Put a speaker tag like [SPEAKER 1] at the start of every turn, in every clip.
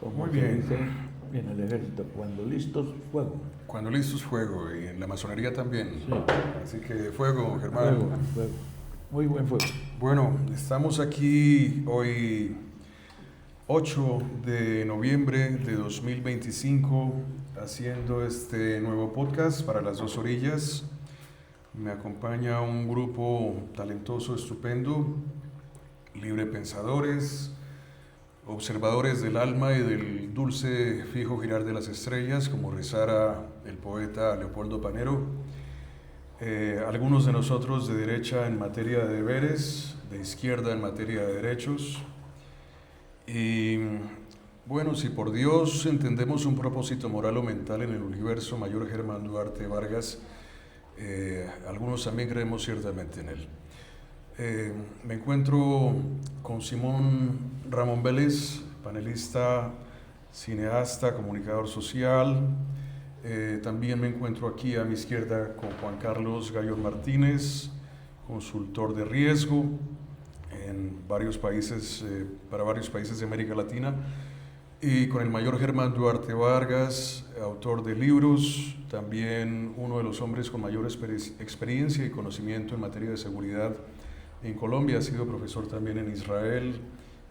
[SPEAKER 1] Como
[SPEAKER 2] Muy
[SPEAKER 1] se
[SPEAKER 2] bien.
[SPEAKER 1] dice en el ejército, cuando listos, fuego.
[SPEAKER 2] Cuando listos, fuego. Y en la masonería también.
[SPEAKER 1] Sí.
[SPEAKER 2] Así que fuego, Germán.
[SPEAKER 1] Fuego, fuego. Muy buen fuego.
[SPEAKER 2] Bueno, estamos aquí hoy 8 de noviembre de 2025 haciendo este nuevo podcast para las dos orillas. Me acompaña un grupo talentoso, estupendo, libre pensadores, observadores del alma y del dulce fijo girar de las estrellas, como rezara el poeta Leopoldo Panero. Algunos de nosotros de derecha en materia de deberes, de izquierda en materia de derechos. Y bueno, si por Dios entendemos un propósito moral o mental en el universo, Mayor Germán Duarte Vargas, algunos también creemos ciertamente en él. Me encuentro con Simón Ramón Vélez, panelista, cineasta, comunicador social. También me encuentro aquí a mi izquierda con Juan Carlos Gallo Martínez, consultor de riesgo en varios países, para varios países de América Latina, y con el mayor Germán Duarte Vargas, autor de libros, también uno de los hombres con mayor experiencia y conocimiento en materia de seguridad en Colombia. Ha sido profesor también en Israel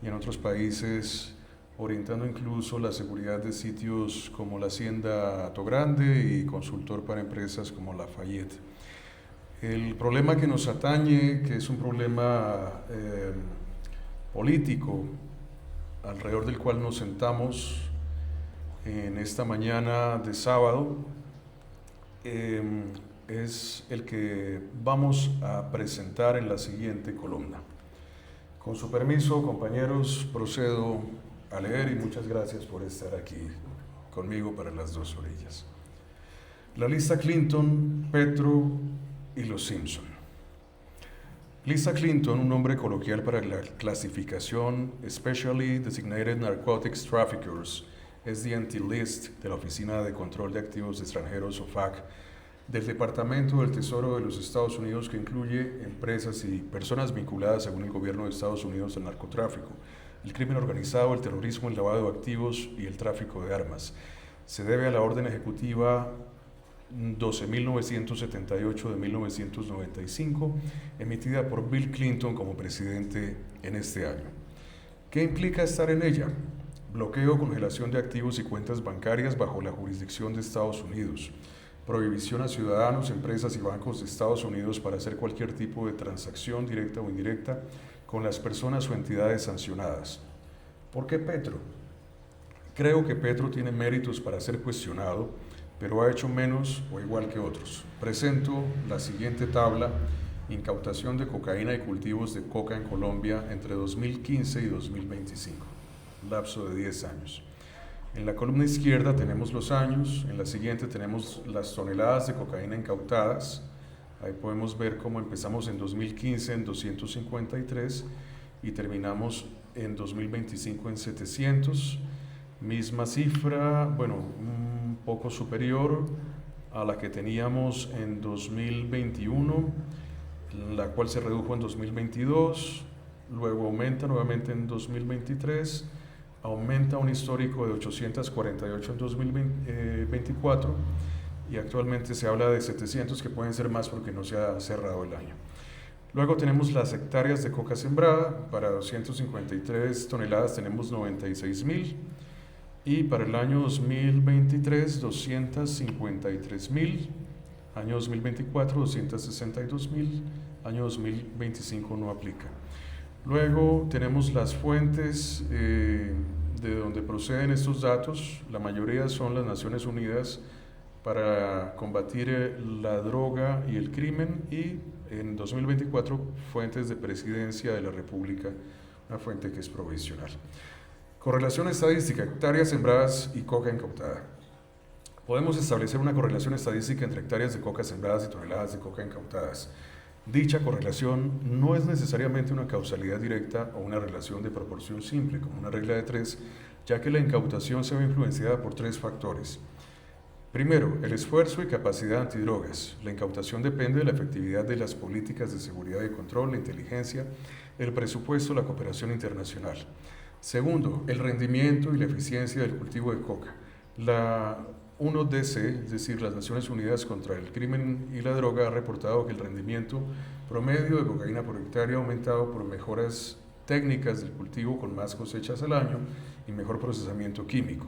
[SPEAKER 2] y en otros países, orientando incluso la seguridad de sitios como la Hacienda Atogrande y consultor para empresas como Lafayette. El problema que nos atañe, que es un problema político, alrededor del cual nos sentamos en esta mañana de sábado, es el que vamos a presentar en la siguiente columna. Con su permiso, compañeros, procedo a leer y muchas gracias por estar aquí conmigo para las dos orillas. La lista Clinton, Petro y los Simpson. Lista Clinton, un nombre coloquial para la clasificación Specially Designated Narcotics Traffickers, es the anti-list de la Oficina de Control de Activos Extranjeros, OFAC, del Departamento del Tesoro de los Estados Unidos, que incluye empresas y personas vinculadas, según el gobierno de Estados Unidos, al narcotráfico, el crimen organizado, el terrorismo, el lavado de activos y el tráfico de armas. Se debe a la orden ejecutiva 12.978 de 1995, emitida por Bill Clinton como presidente en este año. ¿Qué implica estar en ella? Bloqueo, congelación de activos y cuentas bancarias bajo la jurisdicción de Estados Unidos. Prohibición a ciudadanos, empresas y bancos de Estados Unidos para hacer cualquier tipo de transacción directa o indirecta con las personas o entidades sancionadas. ¿Por qué Petro? Creo que Petro tiene méritos para ser cuestionado, pero ha hecho menos o igual que otros. Presento la siguiente tabla: incautación de cocaína y cultivos de coca en Colombia entre 2015 y 2025, lapso de 10 años. En la columna izquierda tenemos los años, en la siguiente tenemos las toneladas de cocaína incautadas. Ahí podemos ver cómo empezamos en 2015 en 253 y terminamos en 2025 en 700. Misma cifra, bueno, un poco superior a la que teníamos en 2021, la cual se redujo en 2022, luego aumenta nuevamente en 2023, aumenta un histórico de 848 en 2024 y actualmente se habla de 700, que pueden ser más porque no se ha cerrado el año. Luego tenemos las hectáreas de coca sembrada. Para 253 toneladas tenemos 96.000 y para el año 2023 253.000, año 2024 262.000, año 2025 no aplica. Luego tenemos las fuentes de donde proceden estos datos. La mayoría son las Naciones Unidas para combatir la droga y el crimen, y en 2024 fuentes de Presidencia de la República, una fuente que es provisional. Correlación estadística: hectáreas sembradas y coca incautada. Podemos establecer una correlación estadística entre hectáreas de coca sembradas y toneladas de coca incautadas. Dicha correlación no es necesariamente una causalidad directa o una relación de proporción simple, como una regla de 3, ya que la incautación se ve influenciada por 3 factores. Primero, el esfuerzo y capacidad antidrogas. La incautación depende de la efectividad de las políticas de seguridad y control, la inteligencia, el presupuesto, la cooperación internacional. Segundo, el rendimiento y la eficiencia del cultivo de coca. La 1DC, es decir, las Naciones Unidas contra el Crimen y la Droga, ha reportado que el rendimiento promedio de cocaína por hectárea ha aumentado por mejoras técnicas del cultivo con más cosechas al año y mejor procesamiento químico.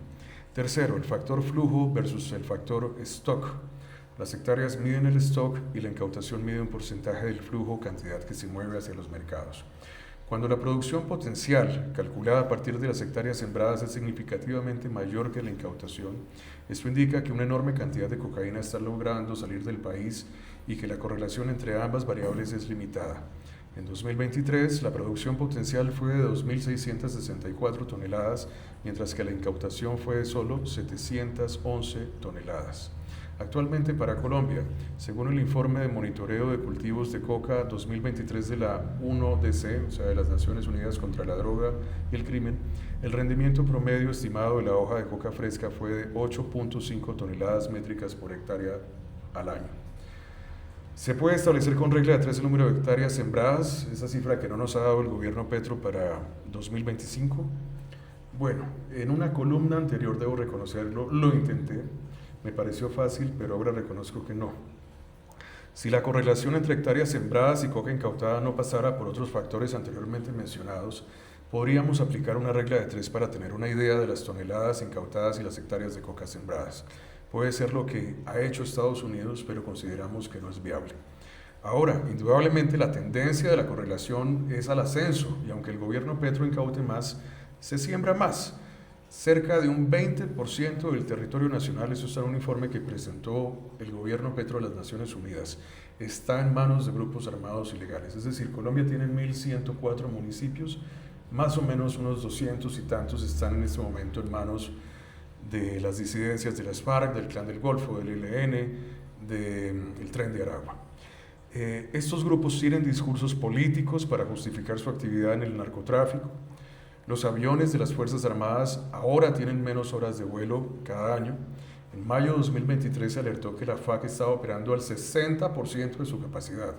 [SPEAKER 2] Tercero, el factor flujo versus el factor stock. Las hectáreas miden el stock y la incautación mide un porcentaje del flujo, cantidad que se mueve hacia los mercados. Cuando la producción potencial, calculada a partir de las hectáreas sembradas, es significativamente mayor que la incautación, esto indica que una enorme cantidad de cocaína está logrando salir del país y que la correlación entre ambas variables es limitada. En 2023, la producción potencial fue de 2.664 toneladas, mientras que la incautación fue de solo 711 toneladas. Actualmente para Colombia, según el informe de monitoreo de cultivos de coca 2023 de la 1DC, o sea, de las Naciones Unidas contra la Droga y el Crimen, el rendimiento promedio estimado de la hoja de coca fresca fue de 8.5 toneladas métricas por hectárea al año. Se puede establecer con regla de 3 el número de hectáreas sembradas, esa cifra que no nos ha dado el gobierno Petro para 2025. Bueno, en una columna anterior, debo reconocerlo, lo intenté. Me pareció fácil, pero ahora reconozco que no. Si la correlación entre hectáreas sembradas y coca incautada no pasara por otros factores anteriormente mencionados, podríamos aplicar una regla de 3 para tener una idea de las toneladas incautadas y las hectáreas de coca sembradas. Puede ser lo que ha hecho Estados Unidos, pero consideramos que no es viable. Ahora, indudablemente la tendencia de la correlación es al ascenso, y aunque el gobierno Petro incaute más, se siembra más. Cerca de un 20% del territorio nacional, eso está en un informe que presentó el gobierno Petro a las Naciones Unidas, está en manos de grupos armados ilegales. Es decir, Colombia tiene 1.104 municipios, más o menos unos 200 y tantos están en este momento en manos de las disidencias de las FARC, del Clan del Golfo, del ELN, del Tren de Aragua. Estos grupos tienen discursos políticos para justificar su actividad en el narcotráfico. Los aviones de las Fuerzas Armadas ahora tienen menos horas de vuelo cada año. En mayo de 2023 se alertó que la FAC estaba operando al 60% de su capacidad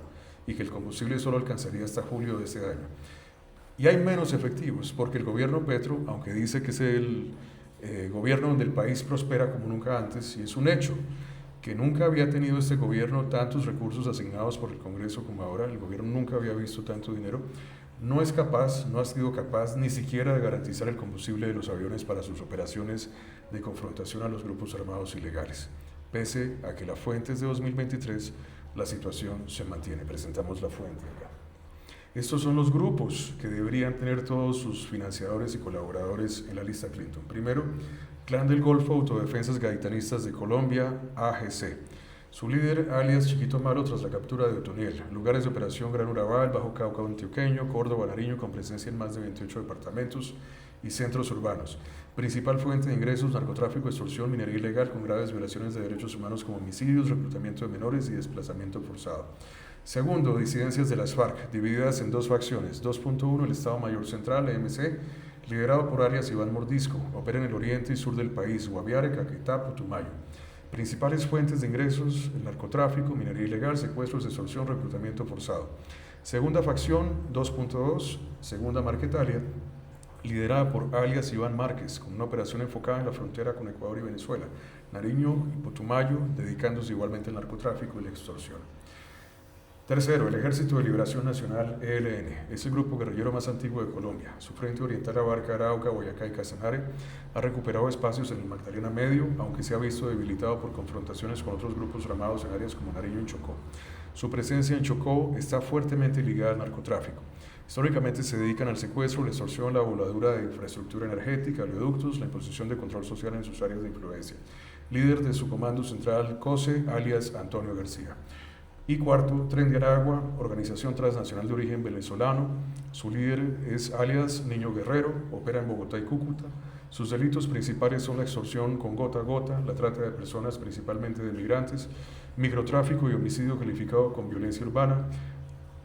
[SPEAKER 2] y que el combustible solo alcanzaría hasta julio de ese año. Y hay menos efectivos porque el gobierno Petro, aunque dice que es el gobierno donde el país prospera como nunca antes, y es un hecho que nunca había tenido este gobierno tantos recursos asignados por el Congreso como ahora, el gobierno nunca había visto tanto dinero, no es capaz, no ha sido capaz ni siquiera de garantizar el combustible de los aviones para sus operaciones de confrontación a los grupos armados ilegales. Pese a que la fuente es de 2023, la situación se mantiene. Presentamos la fuente acá. Estos son los grupos que deberían tener todos sus financiadores y colaboradores en la lista Clinton. Primero, Clan del Golfo, Autodefensas Gaitanistas de Colombia, AGC. Su líder, alias Chiquito Malo, tras la captura de Otoniel. Lugares de operación: Gran Urabá, el Bajo Cauca Antioqueño, Córdoba, Nariño, con presencia en más de 28 departamentos y centros urbanos. Principal fuente de ingresos: narcotráfico, extorsión, minería ilegal con graves violaciones de derechos humanos como homicidios, reclutamiento de menores y desplazamiento forzado. Segundo, disidencias de las FARC, divididas en dos facciones. 2.1, el Estado Mayor Central, EMC, liderado por alias Iván Mordisco, opera en el oriente y sur del país: Guaviare, Caquetá, Putumayo. Principales fuentes de ingresos: el narcotráfico, minería ilegal, secuestros, extorsión, reclutamiento forzado. Segunda facción, 2.2, Segunda Marquetalia, liderada por alias Iván Márquez, con una operación enfocada en la frontera con Ecuador y Venezuela, Nariño y Putumayo, dedicándose igualmente al narcotráfico y la extorsión. Tercero, el Ejército de Liberación Nacional, ELN, es el grupo guerrillero más antiguo de Colombia. Su frente oriental abarca Arauca, Boyacá y Casanare. Ha recuperado espacios en el Magdalena Medio, aunque se ha visto debilitado por confrontaciones con otros grupos armados en áreas como Nariño y Chocó. Su presencia en Chocó está fuertemente ligada al narcotráfico. Históricamente se dedican al secuestro, la extorsión, la voladura de infraestructura energética, oleoductos, la imposición de control social en sus áreas de influencia. Líder de su comando central, COSE, alias Antonio García. Y cuarto, Tren de Aragua, organización transnacional de origen venezolano. Su líder es alias Niño Guerrero, opera en Bogotá y Cúcuta. Sus delitos principales son la extorsión con gota a gota, la trata de personas, principalmente de migrantes, microtráfico y homicidio calificado con violencia urbana.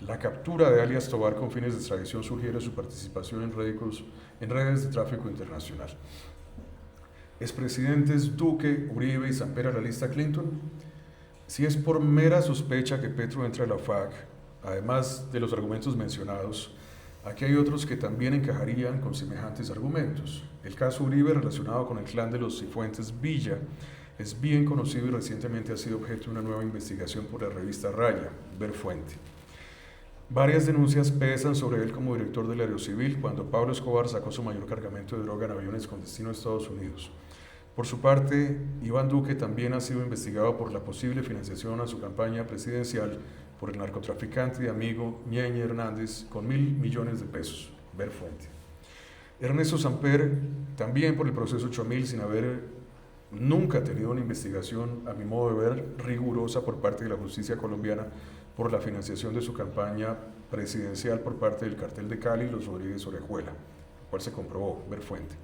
[SPEAKER 2] La captura de alias Tobar con fines de extradición sugiere su participación en redes de tráfico internacional. Expresidentes Duque, Uribe y Samper a la lista Clinton. Si es por mera sospecha que Petro entre a la FAC, además de los argumentos mencionados, Aquí hay otros que también encajarían con semejantes argumentos. El caso Uribe, relacionado con el clan de los Cifuentes Villa, es bien conocido y recientemente ha sido objeto de una nueva investigación por la revista Raya, ver fuente. Varias denuncias pesan sobre él como director del Aerocivil cuando Pablo Escobar sacó su mayor cargamento de droga en aviones con destino a Estados Unidos. Por su parte, Iván Duque también ha sido investigado por la posible financiación a su campaña presidencial por el narcotraficante y amigo Ñeñe Hernández con $1.000 millones. Ver fuente. Ernesto Samper también por el proceso 8000 sin haber nunca tenido una investigación, a mi modo de ver, rigurosa por parte de la justicia colombiana por la financiación de su campaña presidencial por parte del cartel de Cali y los Rodríguez Orejuela, lo cual se comprobó, ver fuente.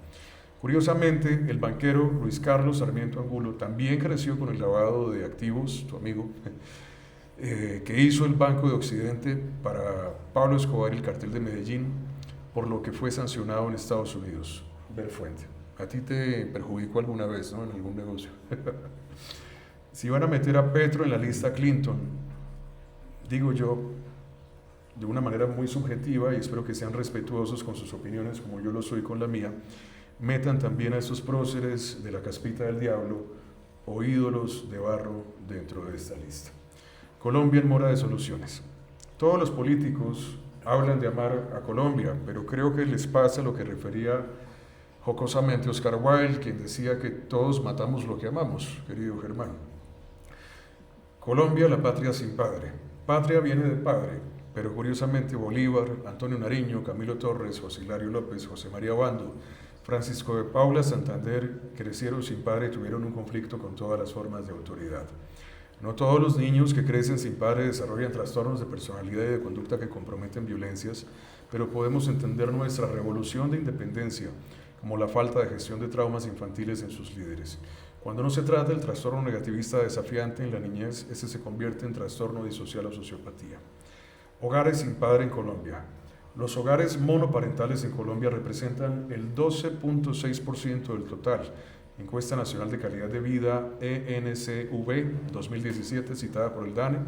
[SPEAKER 2] Curiosamente, el banquero Luis Carlos Sarmiento Angulo también creció con el lavado de activos, tu amigo, que hizo el Banco de Occidente para Pablo Escobar y el cartel de Medellín, por lo que fue sancionado en Estados Unidos, ver fuente. A ti te perjudicó alguna vez, ¿no?, en algún negocio. Si van a meter a Petro en la lista Clinton, digo yo, de una manera muy subjetiva, y espero que sean respetuosos con sus opiniones como yo lo soy con la mía, metan también a estos próceres de la caspita del diablo o ídolos de barro dentro de esta lista. Colombia en mora de soluciones. Todos los políticos hablan de amar a Colombia, pero creo que les pasa lo que refería jocosamente Oscar Wilde, quien decía que todos matamos lo que amamos, querido Germán. Colombia, la patria sin padre. Patria viene de padre, pero curiosamente Bolívar, Antonio Nariño, Camilo Torres, José Hilario López, José María Obando, Francisco de Paula, Santander, crecieron sin padre y tuvieron un conflicto con todas las formas de autoridad. No todos los niños que crecen sin padre desarrollan trastornos de personalidad y de conducta que comprometen violencias, pero podemos entender nuestra revolución de independencia como la falta de gestión de traumas infantiles en sus líderes. Cuando no se trata del trastorno negativista desafiante en la niñez, ese se convierte en trastorno disocial o sociopatía. Hogares sin padre en Colombia. Los hogares monoparentales en Colombia representan el 12.6% del total. Encuesta Nacional de Calidad de Vida, ENCV 2017, citada por el DANE,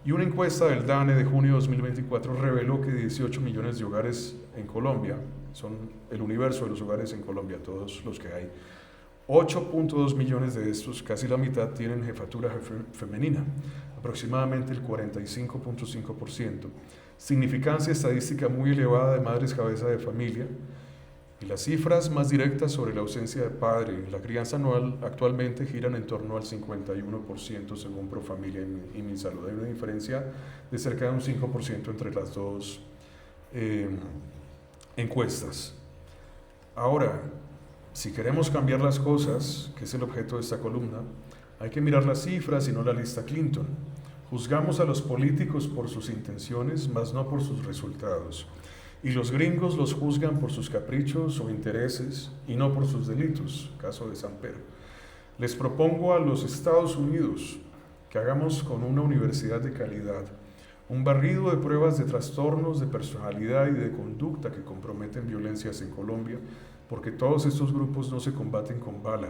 [SPEAKER 2] y una encuesta del DANE de junio de 2024 reveló que 18 millones de hogares en Colombia, son el universo de los hogares en Colombia, todos los que hay, 8.2 millones de estos, casi la mitad, tienen jefatura femenina, aproximadamente el 45.5%, significancia estadística muy elevada de madres cabeza de familia, y las cifras más directas sobre la ausencia de padre en la crianza anual actualmente giran en torno al 51% según Profamilia y MinSalud. Hay una diferencia de cerca de un 5% entre las dos encuestas. Ahora, si queremos cambiar las cosas, que es el objeto de esta columna, hay que mirar las cifras y no la lista Clinton. Juzgamos a los políticos por sus intenciones, mas no por sus resultados. Y los gringos los juzgan por sus caprichos o intereses y no por sus delitos, caso de Samper. Les propongo a los Estados Unidos que hagamos con una universidad de calidad un barrido de pruebas de trastornos de personalidad y de conducta que comprometen violencias en Colombia, porque todos estos grupos no se combaten con bala,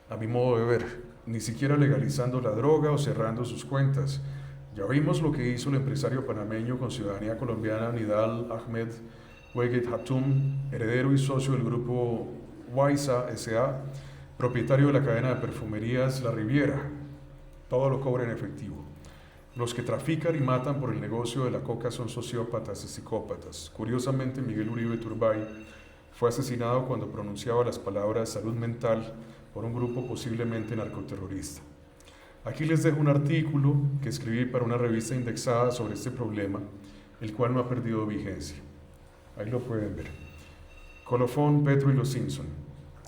[SPEAKER 2] a mi modo de ver, ni siquiera legalizando la droga o cerrando sus cuentas. Ya vimos lo que hizo el empresario panameño con ciudadanía colombiana Nidal Ahmed Weguet Hatum, heredero y socio del grupo Waisa S.A., propietario de la cadena de perfumerías La Riviera. Todo lo cobra en efectivo. Los que trafican y matan por el negocio de la coca son sociópatas y psicópatas. Curiosamente, Miguel Uribe Turbay fue asesinado cuando pronunciaba las palabras salud mental por un grupo posiblemente narcoterrorista. Aquí les dejo un artículo que escribí para una revista indexada sobre este problema, el cual no ha perdido vigencia. Ahí lo pueden ver. Colofón, Petro y los Simpson.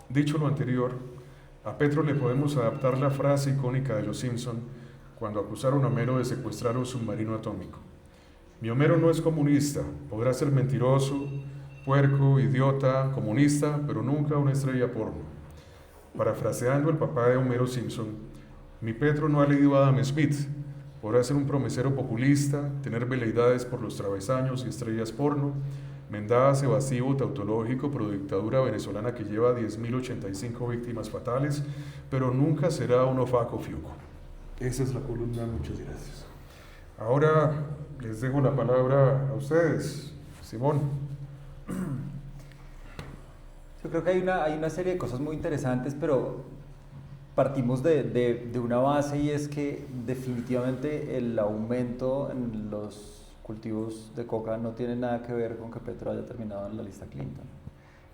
[SPEAKER 2] Dicho lo anterior, a Petro le podemos adaptar la frase icónica de los Simpson cuando acusaron a Homero de secuestrar un submarino atómico. Mi Homero no es comunista, podrá ser mentiroso, puerco, idiota, comunista, pero nunca una estrella porno. Parafraseando el papá de Homero Simpson, mi Petro no ha leído a Adam Smith, podrá ser un promesero populista, tener veleidades por los travesaños y estrellas porno, mendace, evasivo, tautológico, pro dictadura venezolana que lleva 10.085 víctimas fatales, pero nunca será un ofaco fiuco. Esa es la columna, muchas gracias. Ahora les dejo la palabra a ustedes. Simón.
[SPEAKER 3] Yo creo que hay una serie de cosas muy interesantes, pero partimos de una base, y es que definitivamente el aumento en los cultivos de coca no tiene nada que ver con que Petro haya terminado en la lista Clinton.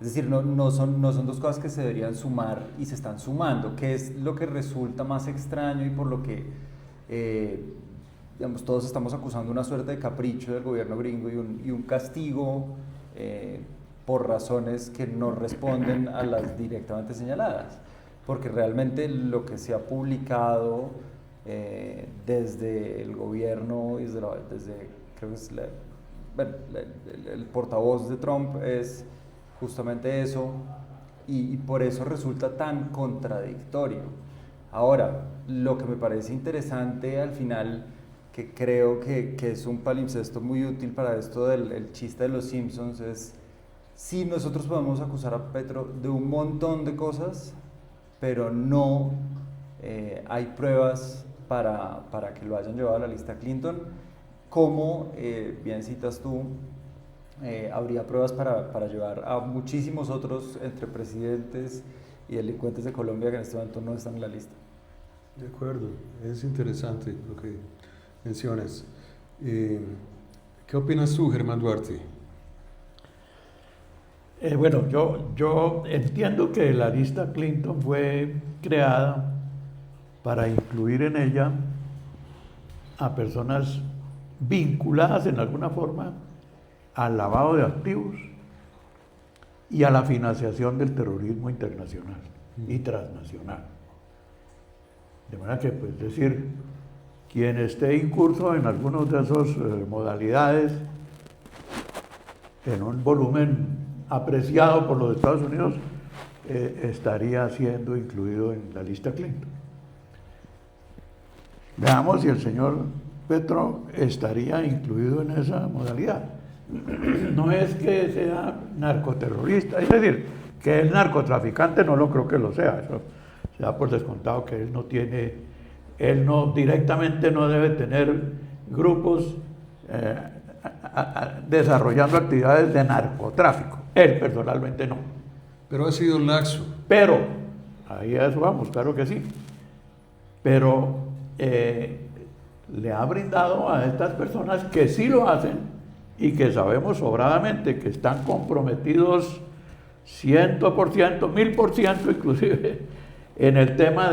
[SPEAKER 3] Es decir, no son dos cosas que se deberían sumar y se están sumando, que es lo que resulta más extraño y por lo que digamos, todos estamos acusando una suerte de capricho del gobierno gringo y un castigo por razones que no responden a las directamente señaladas. Porque realmente lo que se ha publicado desde el gobierno, desde creo que es el portavoz de Trump es justamente eso, y por eso resulta tan contradictorio. Ahora, lo que me parece interesante al final, que creo que es un palimpsesto muy útil para esto del chiste de los Simpsons, es si nosotros podemos acusar a Petro de un montón de cosas, pero no hay pruebas para que lo hayan llevado a la lista Clinton, como bien citas tú, habría pruebas para llevar a muchísimos otros entre presidentes y delincuentes de Colombia que en este momento no están en la lista.
[SPEAKER 2] De acuerdo, es interesante lo que mencionas. ¿Qué opinas tú, Germán Duarte?
[SPEAKER 1] Bueno, yo entiendo que la lista Clinton fue creada para incluir en ella a personas vinculadas en alguna forma al lavado de activos y a la financiación del terrorismo internacional y transnacional. De manera que, pues, decir, quien esté incurso en algunos de esos modalidades en un volumen apreciado por los Estados Unidos, estaría siendo incluido en la lista Clinton. Veamos si el señor Petro estaría incluido en esa modalidad. No es que sea narcoterrorista, es decir, que es narcotraficante, no lo creo que lo sea, eso se da por descontado que él no directamente no debe tener grupos desarrollando actividades de narcotráfico, él personalmente no.
[SPEAKER 2] Pero ha sido laxo.
[SPEAKER 1] Pero, ahí a eso vamos, claro que sí, pero le ha brindado a estas personas que sí lo hacen y que sabemos sobradamente que están comprometidos 100%, 1000% inclusive en el tema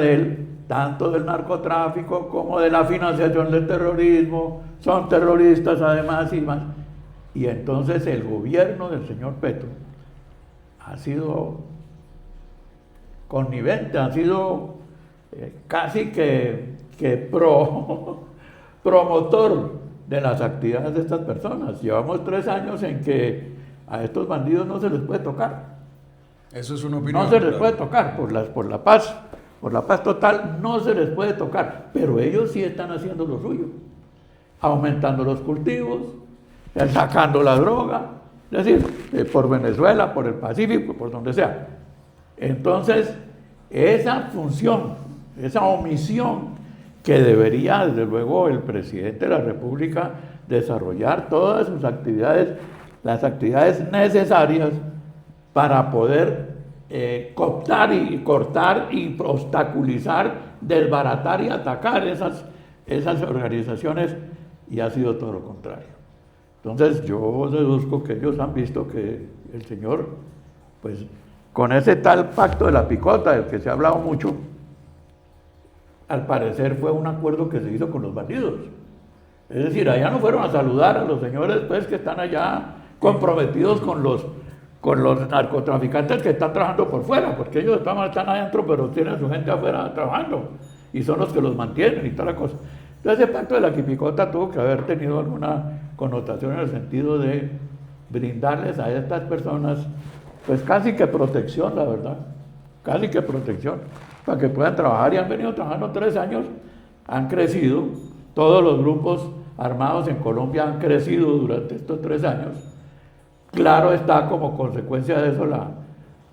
[SPEAKER 1] tanto del narcotráfico como de la financiación del terrorismo, son terroristas además y más. Y entonces el gobierno del señor Petro ha sido connivente, ha sido casi que promotor de las actividades de estas personas. Llevamos 3 años en que a estos bandidos no se les puede tocar.
[SPEAKER 2] Eso es una opinión.
[SPEAKER 1] No se les puede tocar por la paz total, no se les puede tocar, pero ellos sí están haciendo lo suyo, aumentando los cultivos, sacando la droga, es decir, por Venezuela, por el Pacífico, por donde sea. Entonces, esa función, esa omisión que debería, desde luego, el presidente de la República desarrollar todas sus actividades, las actividades necesarias para poder cooptar y cortar y obstaculizar, desbaratar y atacar esas organizaciones, y ha sido todo lo contrario. Entonces yo deduzco que ellos han visto que el señor, pues con ese tal pacto de la picota del que se ha hablado mucho, al parecer fue un acuerdo que se hizo con los bandidos. Es decir, allá no fueron a saludar a los señores pues, que están allá comprometidos con los narcotraficantes que están trabajando por fuera, porque ellos están adentro, pero tienen su gente afuera trabajando, y son los que los mantienen y toda la cosa. Entonces ese pacto de la picota tuvo que haber tenido alguna connotación en el sentido de brindarles a estas personas, pues casi que protección, la verdad, casi que protección, para que puedan trabajar, y han venido trabajando 3 años, han crecido, todos los grupos armados en Colombia han crecido durante estos 3 años. Claro está, como consecuencia de eso,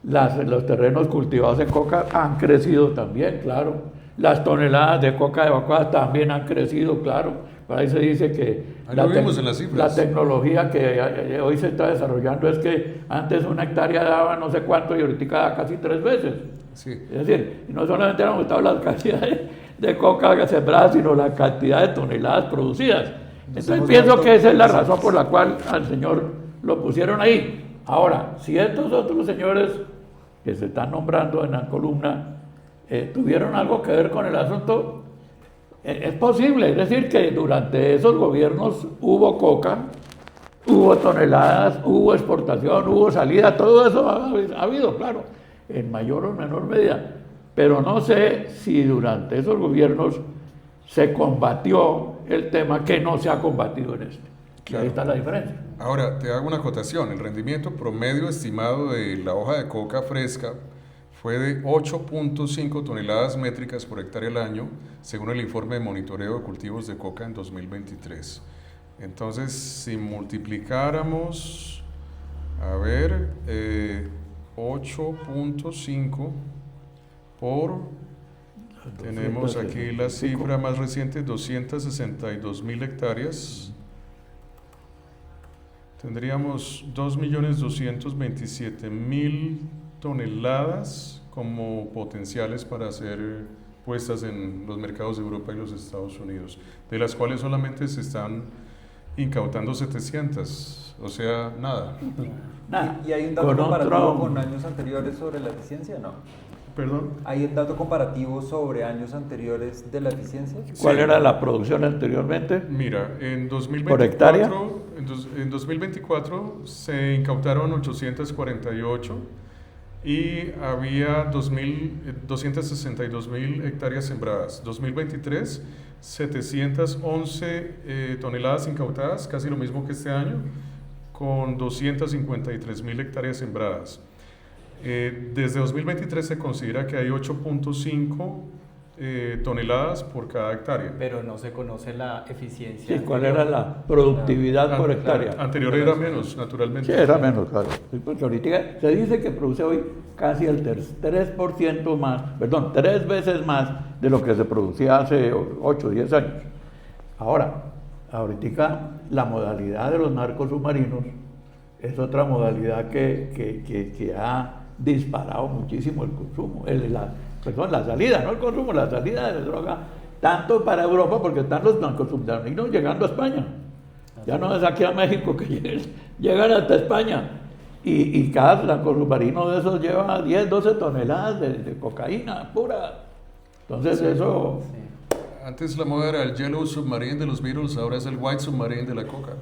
[SPEAKER 1] los terrenos cultivados en coca han crecido también, claro. Las toneladas de coca evacuadas también han crecido, claro, Por ahí se dice que
[SPEAKER 2] Ahí lo vimos en las cifras.
[SPEAKER 1] la tecnología que hoy se está desarrollando es que antes una hectárea daba no sé cuánto y ahorita da casi 3 veces.
[SPEAKER 2] Sí.
[SPEAKER 1] Es decir, no solamente han aumentado las cantidades de coca sembrada, sino la cantidad de toneladas producidas. Entonces pienso que esa es la razón por la cual al señor lo pusieron ahí. Ahora, si estos otros señores que se están nombrando en la columna tuvieron algo que ver con el asunto, es posible. Es decir, que durante esos gobiernos hubo coca, hubo toneladas, hubo exportación, hubo salida, todo eso ha habido, claro, en mayor o menor medida. Pero no sé si durante esos gobiernos se combatió el tema que no se ha combatido en este.
[SPEAKER 2] Claro.
[SPEAKER 1] Ahí está la diferencia.
[SPEAKER 2] Ahora, te hago una acotación. El rendimiento promedio estimado de la hoja de coca fresca fue de 8.5 toneladas métricas por hectárea al año, según el informe de monitoreo de cultivos de coca en 2023. Entonces, si multiplicáramos, 8.5 por, tenemos aquí la cifra más reciente, 262.000 hectáreas, tendríamos 2.227.000 toneladas como potenciales para ser puestas en los mercados de Europa y los Estados Unidos, de las cuales solamente se están incautando 700, o sea, nada.
[SPEAKER 3] ¿Y hay un dato comparativo con años anteriores sobre la eficiencia? No.
[SPEAKER 2] ¿Perdón?
[SPEAKER 3] ¿Hay un dato comparativo sobre años anteriores de la eficiencia?
[SPEAKER 1] ¿Cuál era la producción anteriormente?
[SPEAKER 2] Mira, en 2024,
[SPEAKER 1] ¿Por hectárea?
[SPEAKER 2] En 2024 se incautaron 848 y había 262.000 hectáreas sembradas. 2023, 711 toneladas incautadas, casi lo mismo que este año, con 253.000 hectáreas sembradas. Desde 2023 se considera que hay 8.5 toneladas por cada hectárea.
[SPEAKER 4] Pero no se conoce la eficiencia.
[SPEAKER 1] Sí, ¿cuál era la productividad por hectárea?
[SPEAKER 2] Anterior era menos, naturalmente.
[SPEAKER 1] Sí, era menos, claro. Sí, porque ahorita se dice que produce hoy casi el 3% más, perdón, 3 veces más de lo que se producía hace 8 o 10 años. Ahora, ahorita la modalidad de los narcos submarinos es otra modalidad que ha disparado muchísimo el consumo, la salida, no el consumo, la salida de droga, tanto para Europa, porque están los narcos submarinos llegando a España. Ya no es aquí a México que llegan hasta España. Y cada narco submarino de esos lleva 10, 12 toneladas de cocaína pura. Entonces eso...
[SPEAKER 4] Sí.
[SPEAKER 2] Antes la moda era el Yellow Submarine de los Beatles, ahora es el White Submarine de la coca.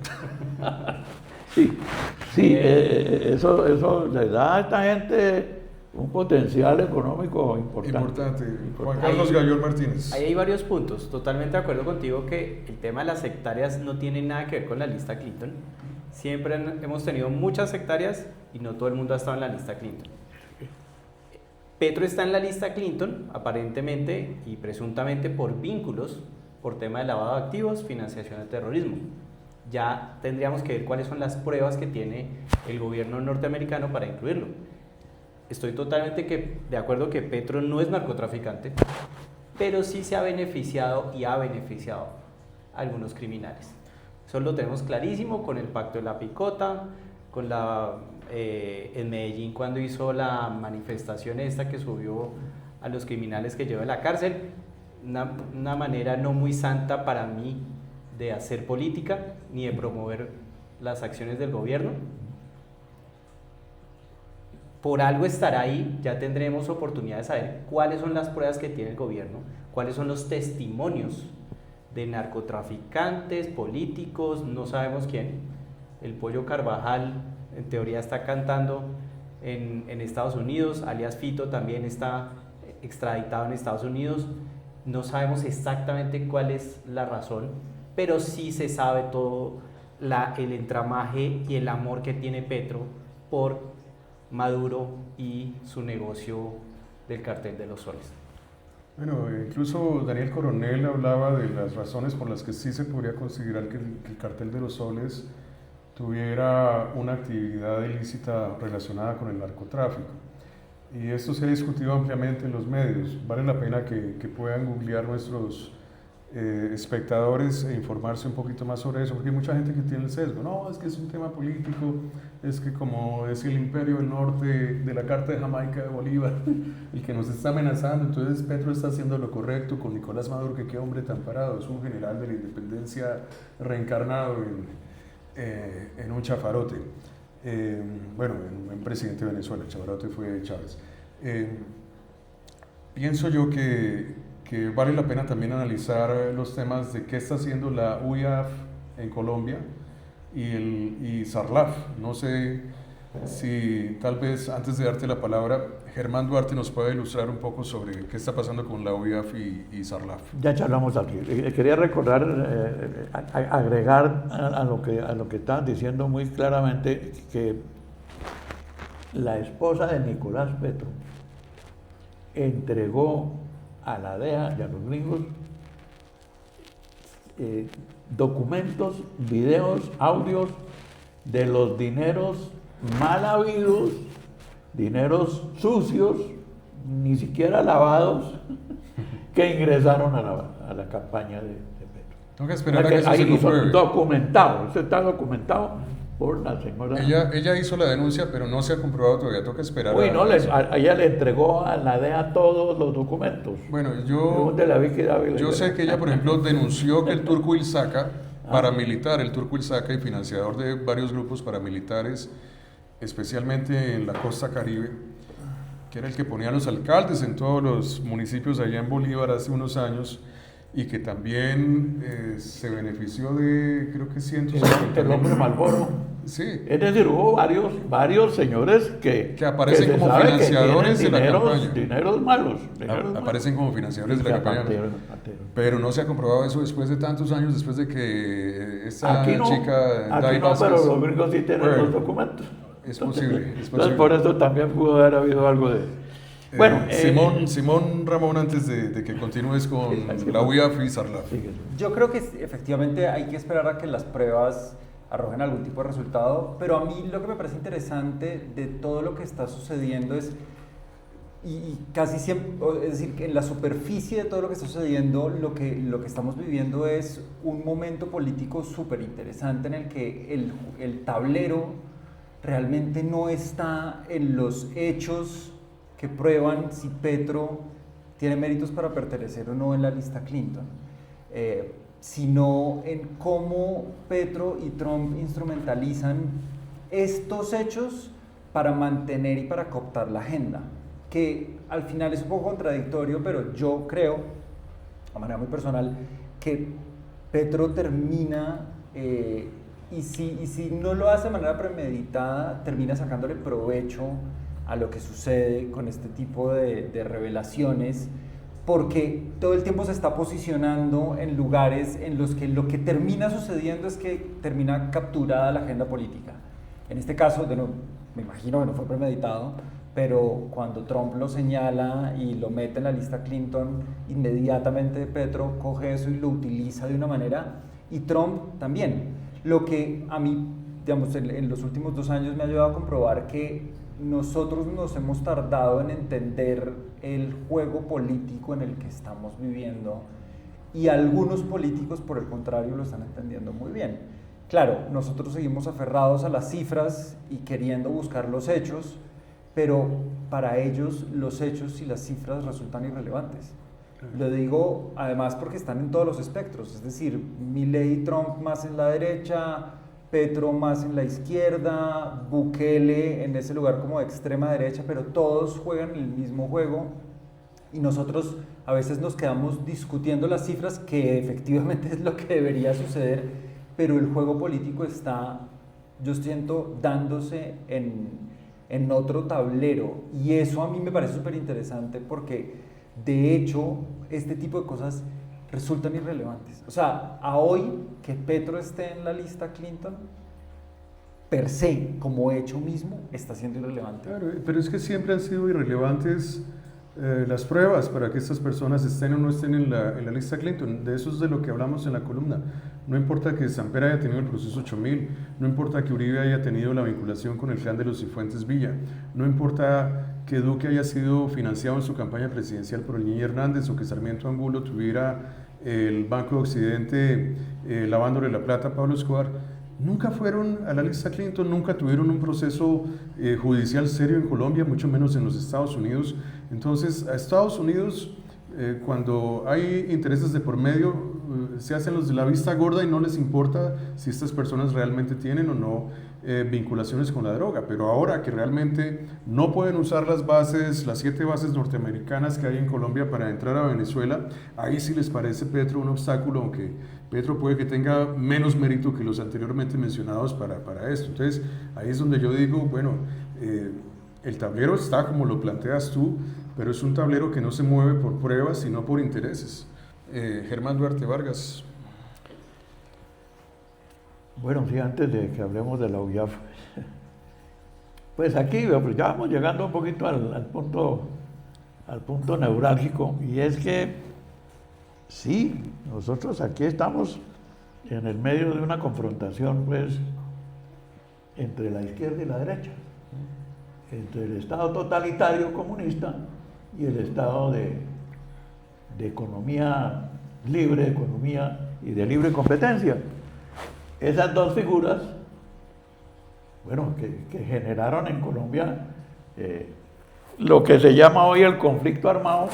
[SPEAKER 1] Sí, eso le da a esta gente un potencial económico importante.
[SPEAKER 2] Juan Carlos Gallón Martínez.
[SPEAKER 4] Ahí hay varios puntos. Totalmente de acuerdo contigo que el tema de las hectáreas no tiene nada que ver con la lista Clinton. Siempre hemos tenido muchas hectáreas y no todo el mundo ha estado en la lista Clinton. Petro está en la lista Clinton, aparentemente y presuntamente por vínculos, por tema de lavado de activos, financiación del terrorismo. Ya tendríamos que ver cuáles son las pruebas que tiene el gobierno norteamericano para incluirlo. Estoy totalmente de acuerdo que Petro no es narcotraficante, pero sí se ha beneficiado y ha beneficiado a algunos criminales. Eso lo tenemos clarísimo con el pacto de la picota, con en Medellín cuando hizo la manifestación esta que subió a los criminales que llevó a la cárcel. Una manera no muy santa para mí de hacer política ni de promover las acciones del gobierno. Por algo estará ahí, ya tendremos oportunidad de saber cuáles son las pruebas que tiene el gobierno, cuáles son los testimonios de narcotraficantes, políticos, no sabemos quién. El Pollo Carvajal en teoría está cantando en Estados Unidos, alias Fito también está extraditado en Estados Unidos. No sabemos exactamente cuál es la razón, pero sí se sabe todo el entramaje y el amor que tiene Petro por Maduro y su negocio del cartel de los soles.
[SPEAKER 2] Bueno, incluso Daniel Coronel hablaba de las razones por las que sí se podría considerar que el cartel de los soles tuviera una actividad ilícita relacionada con el narcotráfico. Y esto se ha discutido ampliamente en los medios. Vale la pena que puedan googlear nuestros espectadores e informarse un poquito más sobre eso, porque hay mucha gente que tiene el sesgo, no, es que es un tema político, es que como es el imperio del norte de la Carta de Jamaica de Bolívar, el que nos está amenazando, entonces Petro está haciendo lo correcto con Nicolás Maduro, que qué hombre tan parado, es un general de la independencia reencarnado en un chafarote, bueno, en un presidente de Venezuela, el chafarote fue Chávez. Pienso yo que vale la pena también analizar los temas de qué está haciendo la UIAF en Colombia y Sarlaf. No sé si tal vez antes de darte la palabra, Germán Duarte nos puede ilustrar un poco sobre qué está pasando con la UIAF y Sarlaf.
[SPEAKER 1] Ya charlamos aquí. Quería recordar, agregar a lo que estaban diciendo muy claramente, que la esposa de Nicolás Petro entregó a la DEA y a los gringos documentos, videos, audios de los dineros mal habidos, dineros sucios, ni siquiera lavados, que ingresaron a la campaña de Petro.
[SPEAKER 2] Tengo que esperar a que eso se lo pruebe.
[SPEAKER 1] Documentado, eso está documentado por la señora.
[SPEAKER 2] Ella hizo la denuncia, pero no se ha comprobado todavía, tengo que esperar.
[SPEAKER 1] Uy, no, ella le entregó a la DEA todos los documentos.
[SPEAKER 2] Bueno, yo sé que ella, por ejemplo, denunció que el Turco Ilzaca, paramilitar, el Turco Ilzaca y financiador de varios grupos paramilitares, especialmente en la costa caribe, que era el que ponía a los alcaldes en todos los municipios allá en Bolívar hace unos años, y que también se benefició de, creo que 150
[SPEAKER 1] el hombre Malboro.
[SPEAKER 2] Sí.
[SPEAKER 1] Es decir, hubo varios señores que
[SPEAKER 2] aparecen como financiadores de la campaña.
[SPEAKER 1] Dineros malos.
[SPEAKER 2] Aparecen como financiadores de la campaña. Pero no se ha comprobado eso después de tantos años, después de que esta chica...
[SPEAKER 1] Aquí no, pero los gringos sí tienen los documentos.
[SPEAKER 2] Es posible.
[SPEAKER 1] Entonces, por eso también pudo haber habido algo de... Bueno,
[SPEAKER 2] Simón Ramón, antes de que continúes con la UIAF y Sarlaf.
[SPEAKER 3] Yo creo que efectivamente hay que esperar a que las pruebas arrojen algún tipo de resultado, pero a mí lo que me parece interesante de todo lo que está sucediendo es, y casi siempre, es decir, que en la superficie de todo lo que está sucediendo, lo que estamos viviendo es un momento político súper interesante en el que el tablero realmente no está en los hechos que prueban si Petro tiene méritos para pertenecer o no en la lista Clinton, sino en cómo Petro y Trump instrumentalizan estos hechos para mantener y para cooptar la agenda, que al final es un poco contradictorio, pero yo creo, de manera muy personal, que Petro termina, y si no lo hace de manera premeditada, termina sacándole provecho a lo que sucede con este tipo de revelaciones, porque todo el tiempo se está posicionando en lugares en los que lo que termina sucediendo es que termina capturada la agenda política. En este caso, me imagino que no fue premeditado, pero cuando Trump lo señala y lo mete en la lista Clinton, inmediatamente Petro coge eso y lo utiliza de una manera, y Trump también. Lo que a mí, digamos, en los últimos 2 años me ha ayudado a comprobar que nosotros nos hemos tardado en entender el juego político en el que estamos viviendo, y algunos políticos, por el contrario, lo están entendiendo muy bien. Claro, nosotros seguimos aferrados a las cifras y queriendo buscar los hechos, pero para ellos los hechos y las cifras resultan irrelevantes. Lo digo además porque están en todos los espectros, es decir, Milei y Trump más en la derecha, Petro más en la izquierda, Bukele en ese lugar como de extrema derecha, pero todos juegan el mismo juego, y nosotros a veces nos quedamos discutiendo las cifras, que efectivamente es lo que debería suceder, pero el juego político está, yo siento, dándose en otro tablero, y eso a mí me parece súper interesante, porque de hecho este tipo de cosas resultan irrelevantes. O sea, a hoy que Petro esté en la lista Clinton, per se, como hecho mismo, está siendo irrelevante.
[SPEAKER 2] Claro, pero es que siempre han sido irrelevantes las pruebas para que estas personas estén o no estén en la lista Clinton. De eso es de lo que hablamos en la columna. No importa que Samper haya tenido el proceso 8000, no importa que Uribe haya tenido la vinculación con el clan de los Cifuentes Villa, no importa que Duque haya sido financiado en su campaña presidencial por el Niño Hernández, o que Sarmiento Angulo tuviera el Banco de Occidente lavándole la plata a Pablo Escobar, nunca fueron a la lista Clinton, nunca tuvieron un proceso judicial serio en Colombia, mucho menos en los Estados Unidos. Entonces, a Estados Unidos, cuando hay intereses de por medio, se hacen los de la vista gorda y no les importa si estas personas realmente tienen o no vinculaciones con la droga. Pero ahora que realmente no pueden usar las 7 bases norteamericanas que hay en Colombia para entrar a Venezuela, ahí sí les parece Petro un obstáculo, aunque Petro puede que tenga menos mérito que los anteriormente mencionados para esto. Entonces, ahí es donde yo digo, bueno, el tablero está como lo planteas tú, pero es un tablero que no se mueve por pruebas, sino por intereses. Germán Duarte Vargas.
[SPEAKER 1] Bueno, sí, antes de que hablemos de la UIAF, pues aquí pues ya vamos llegando un poquito al punto neurálgico, y es que sí, nosotros aquí estamos en el medio de una confrontación, pues, entre la izquierda y la derecha, entre el Estado totalitario comunista y el Estado de economía libre, de economía y de libre competencia. Esas dos figuras, bueno, que generaron en Colombia lo que se llama hoy el conflicto armado,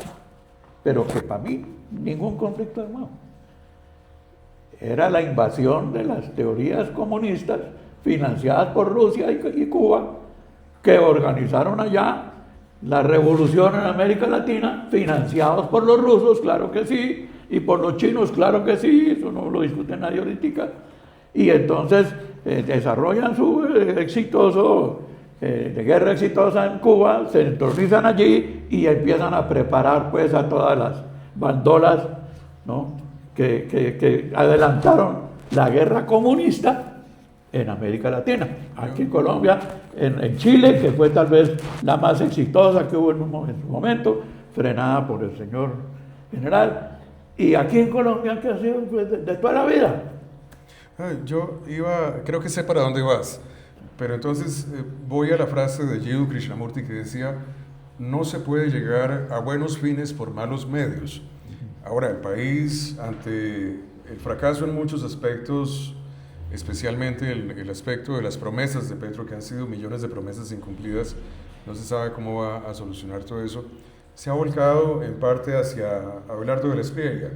[SPEAKER 1] pero que para mí ningún conflicto armado. Era la invasión de las teorías comunistas financiadas por Rusia y Cuba, que organizaron allá la revolución en América Latina, financiados por los rusos, claro que sí, y por los chinos, claro que sí, eso no lo discute nadie ahorita. Y entonces desarrollan su de guerra exitosa en Cuba, se entronizan allí y empiezan a preparar pues a todas las bandolas, ¿no?, que adelantaron la guerra comunista en América Latina. Aquí en Colombia, en Chile, que fue tal vez la más exitosa que hubo en su momento, frenada por el señor general. Y aquí en Colombia, que ha sido pues, de toda la vida.
[SPEAKER 2] Creo que sé para dónde vas, pero entonces voy a la frase de Jiddu Krishnamurti que decía: no se puede llegar a buenos fines por malos medios. Ahora, el país, ante el fracaso en muchos aspectos, especialmente el aspecto de las promesas de Petro, que han sido millones de promesas incumplidas, no se sabe cómo va a solucionar todo eso, se ha volcado en parte hacia Abelardo de la Espriella.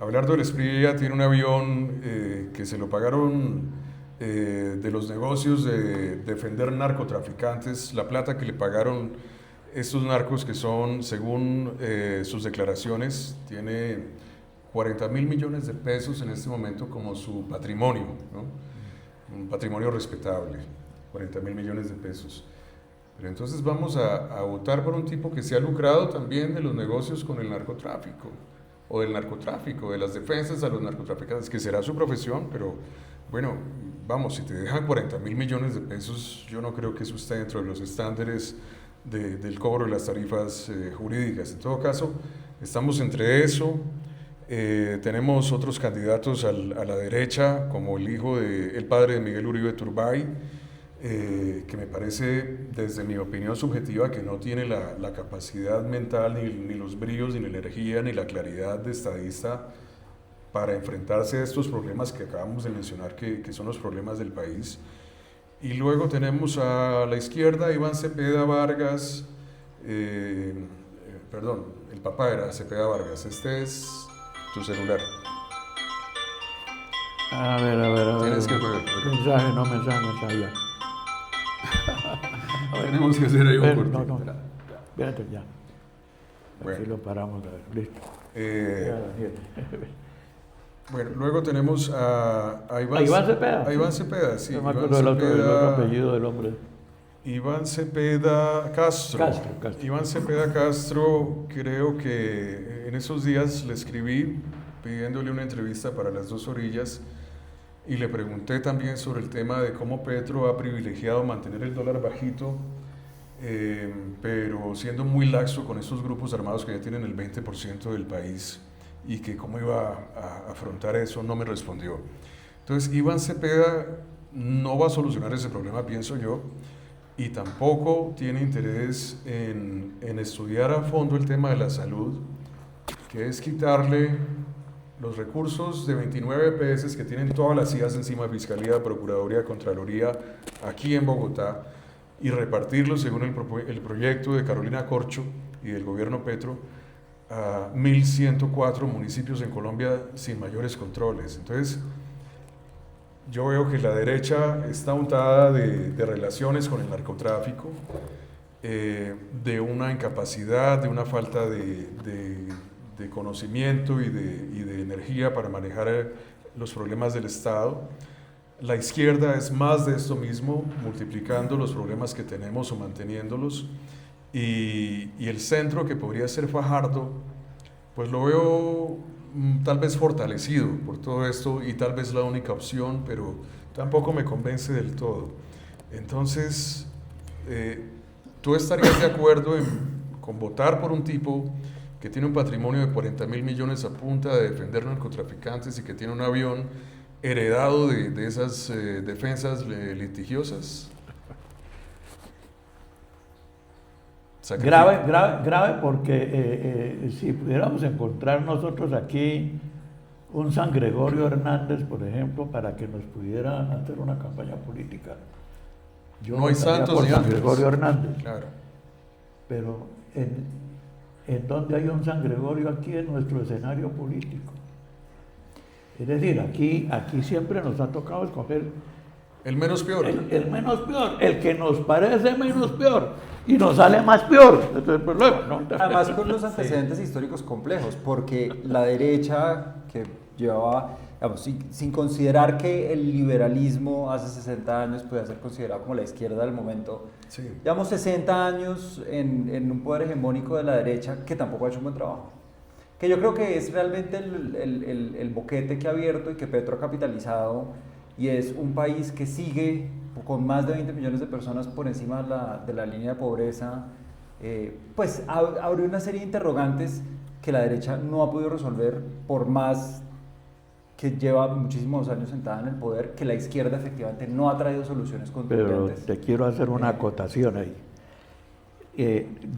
[SPEAKER 2] Abelardo de la Espriella tiene un avión que se lo pagaron de los negocios de defender narcotraficantes, la plata que le pagaron estos narcos, que son, según sus declaraciones, tiene 40.000 millones de pesos en este momento como su patrimonio, ¿no? Un patrimonio respetable, 40.000 millones de pesos. Pero entonces vamos a votar por un tipo que se ha lucrado también de los negocios con el narcotráfico, o del narcotráfico, de las defensas a los narcotraficantes, que será su profesión, pero bueno, vamos, si te dejan 40.000 millones de pesos, yo no creo que eso esté dentro de los estándares del cobro de las tarifas jurídicas. En todo caso, estamos entre eso. Tenemos otros candidatos a la derecha, como el padre de Miguel Uribe Turbay, que me parece, desde mi opinión subjetiva, que no tiene la capacidad mental, ni los bríos, ni la energía, ni la claridad de estadista para enfrentarse a estos problemas que acabamos de mencionar, que son los problemas del país. Y luego tenemos a la izquierda Iván Cepeda Vargas, perdón, el papá era Cepeda Vargas, este es tu celular.
[SPEAKER 1] A ver.
[SPEAKER 2] Tienes que jugar.
[SPEAKER 1] Mensaje ya.
[SPEAKER 2] Tenemos que hacer ahí un corte.
[SPEAKER 1] No, espérate ya.
[SPEAKER 2] Bueno.
[SPEAKER 1] Así lo paramos, a ver, listo.
[SPEAKER 2] Bueno, luego tenemos a
[SPEAKER 1] Iván Cepeda.
[SPEAKER 2] A Iván Cepeda, sí.
[SPEAKER 1] No me acuerdo del otro apellido del hombre.
[SPEAKER 2] Iván Cepeda Castro.
[SPEAKER 1] Castro.
[SPEAKER 2] Iván Cepeda Castro, creo que en esos días le escribí pidiéndole una entrevista para Las Dos Orillas y le pregunté también sobre el tema de cómo Petro ha privilegiado mantener el dólar bajito, pero siendo muy laxo con estos grupos armados que ya tienen el 20% del país, y que cómo iba a afrontar eso. No me respondió. Entonces, Iván Cepeda no va a solucionar ese problema, pienso yo, y tampoco tiene interés en estudiar a fondo el tema de la salud, que es quitarle los recursos de 29 EPS que tienen todas las IAS encima, Fiscalía, Procuraduría, Contraloría, aquí en Bogotá, y repartirlos según el proyecto de Carolina Corcho y del gobierno Petro a 1.104 municipios en Colombia sin mayores controles. Entonces, yo veo que la derecha está untada de relaciones con el narcotráfico, de una incapacidad, de una falta de conocimiento y de energía para manejar los problemas del Estado. La izquierda es más de esto mismo, multiplicando los problemas que tenemos o manteniéndolos. Y el centro, que podría ser Fajardo, pues lo veo tal vez fortalecido por todo esto y tal vez la única opción, pero tampoco me convence del todo. Entonces, ¿tú estarías de acuerdo con votar por un tipo que tiene un patrimonio de 40.000 millones a punta de defender narcotraficantes y que tiene un avión heredado de esas defensas litigiosas?
[SPEAKER 1] Grave porque si pudiéramos encontrar nosotros aquí un San Gregorio Hernández, por ejemplo, para que nos pudiera hacer una campaña política. Yo
[SPEAKER 2] no hay santos ni
[SPEAKER 1] San
[SPEAKER 2] ángeles.
[SPEAKER 1] Gregorio Hernández.
[SPEAKER 2] Claro.
[SPEAKER 1] Pero ¿en dónde hay un San Gregorio aquí en nuestro escenario político? Es decir, aquí siempre nos ha tocado escoger
[SPEAKER 2] el menos peor.
[SPEAKER 1] El menos peor, el que nos parece menos peor y nos sale más peor. Ese es el problema, ¿no?
[SPEAKER 3] Además, con los antecedentes históricos complejos, porque la derecha que llevaba, digamos, sin considerar que el liberalismo hace 60 años podía ser considerado como la izquierda del momento,
[SPEAKER 2] sí.
[SPEAKER 3] Llevamos 60 años en un poder hegemónico de la derecha que tampoco ha hecho un buen trabajo. Que yo creo que es realmente el boquete que ha abierto y que Petro ha capitalizado, y es un país que sigue con más de 20 millones de personas por encima de la línea de pobreza. Pues abre una serie de interrogantes que la derecha no ha podido resolver, por más que lleva muchísimos años sentada en el poder, que la izquierda efectivamente no ha traído soluciones contundentes.
[SPEAKER 1] Pero te quiero hacer una acotación ahí.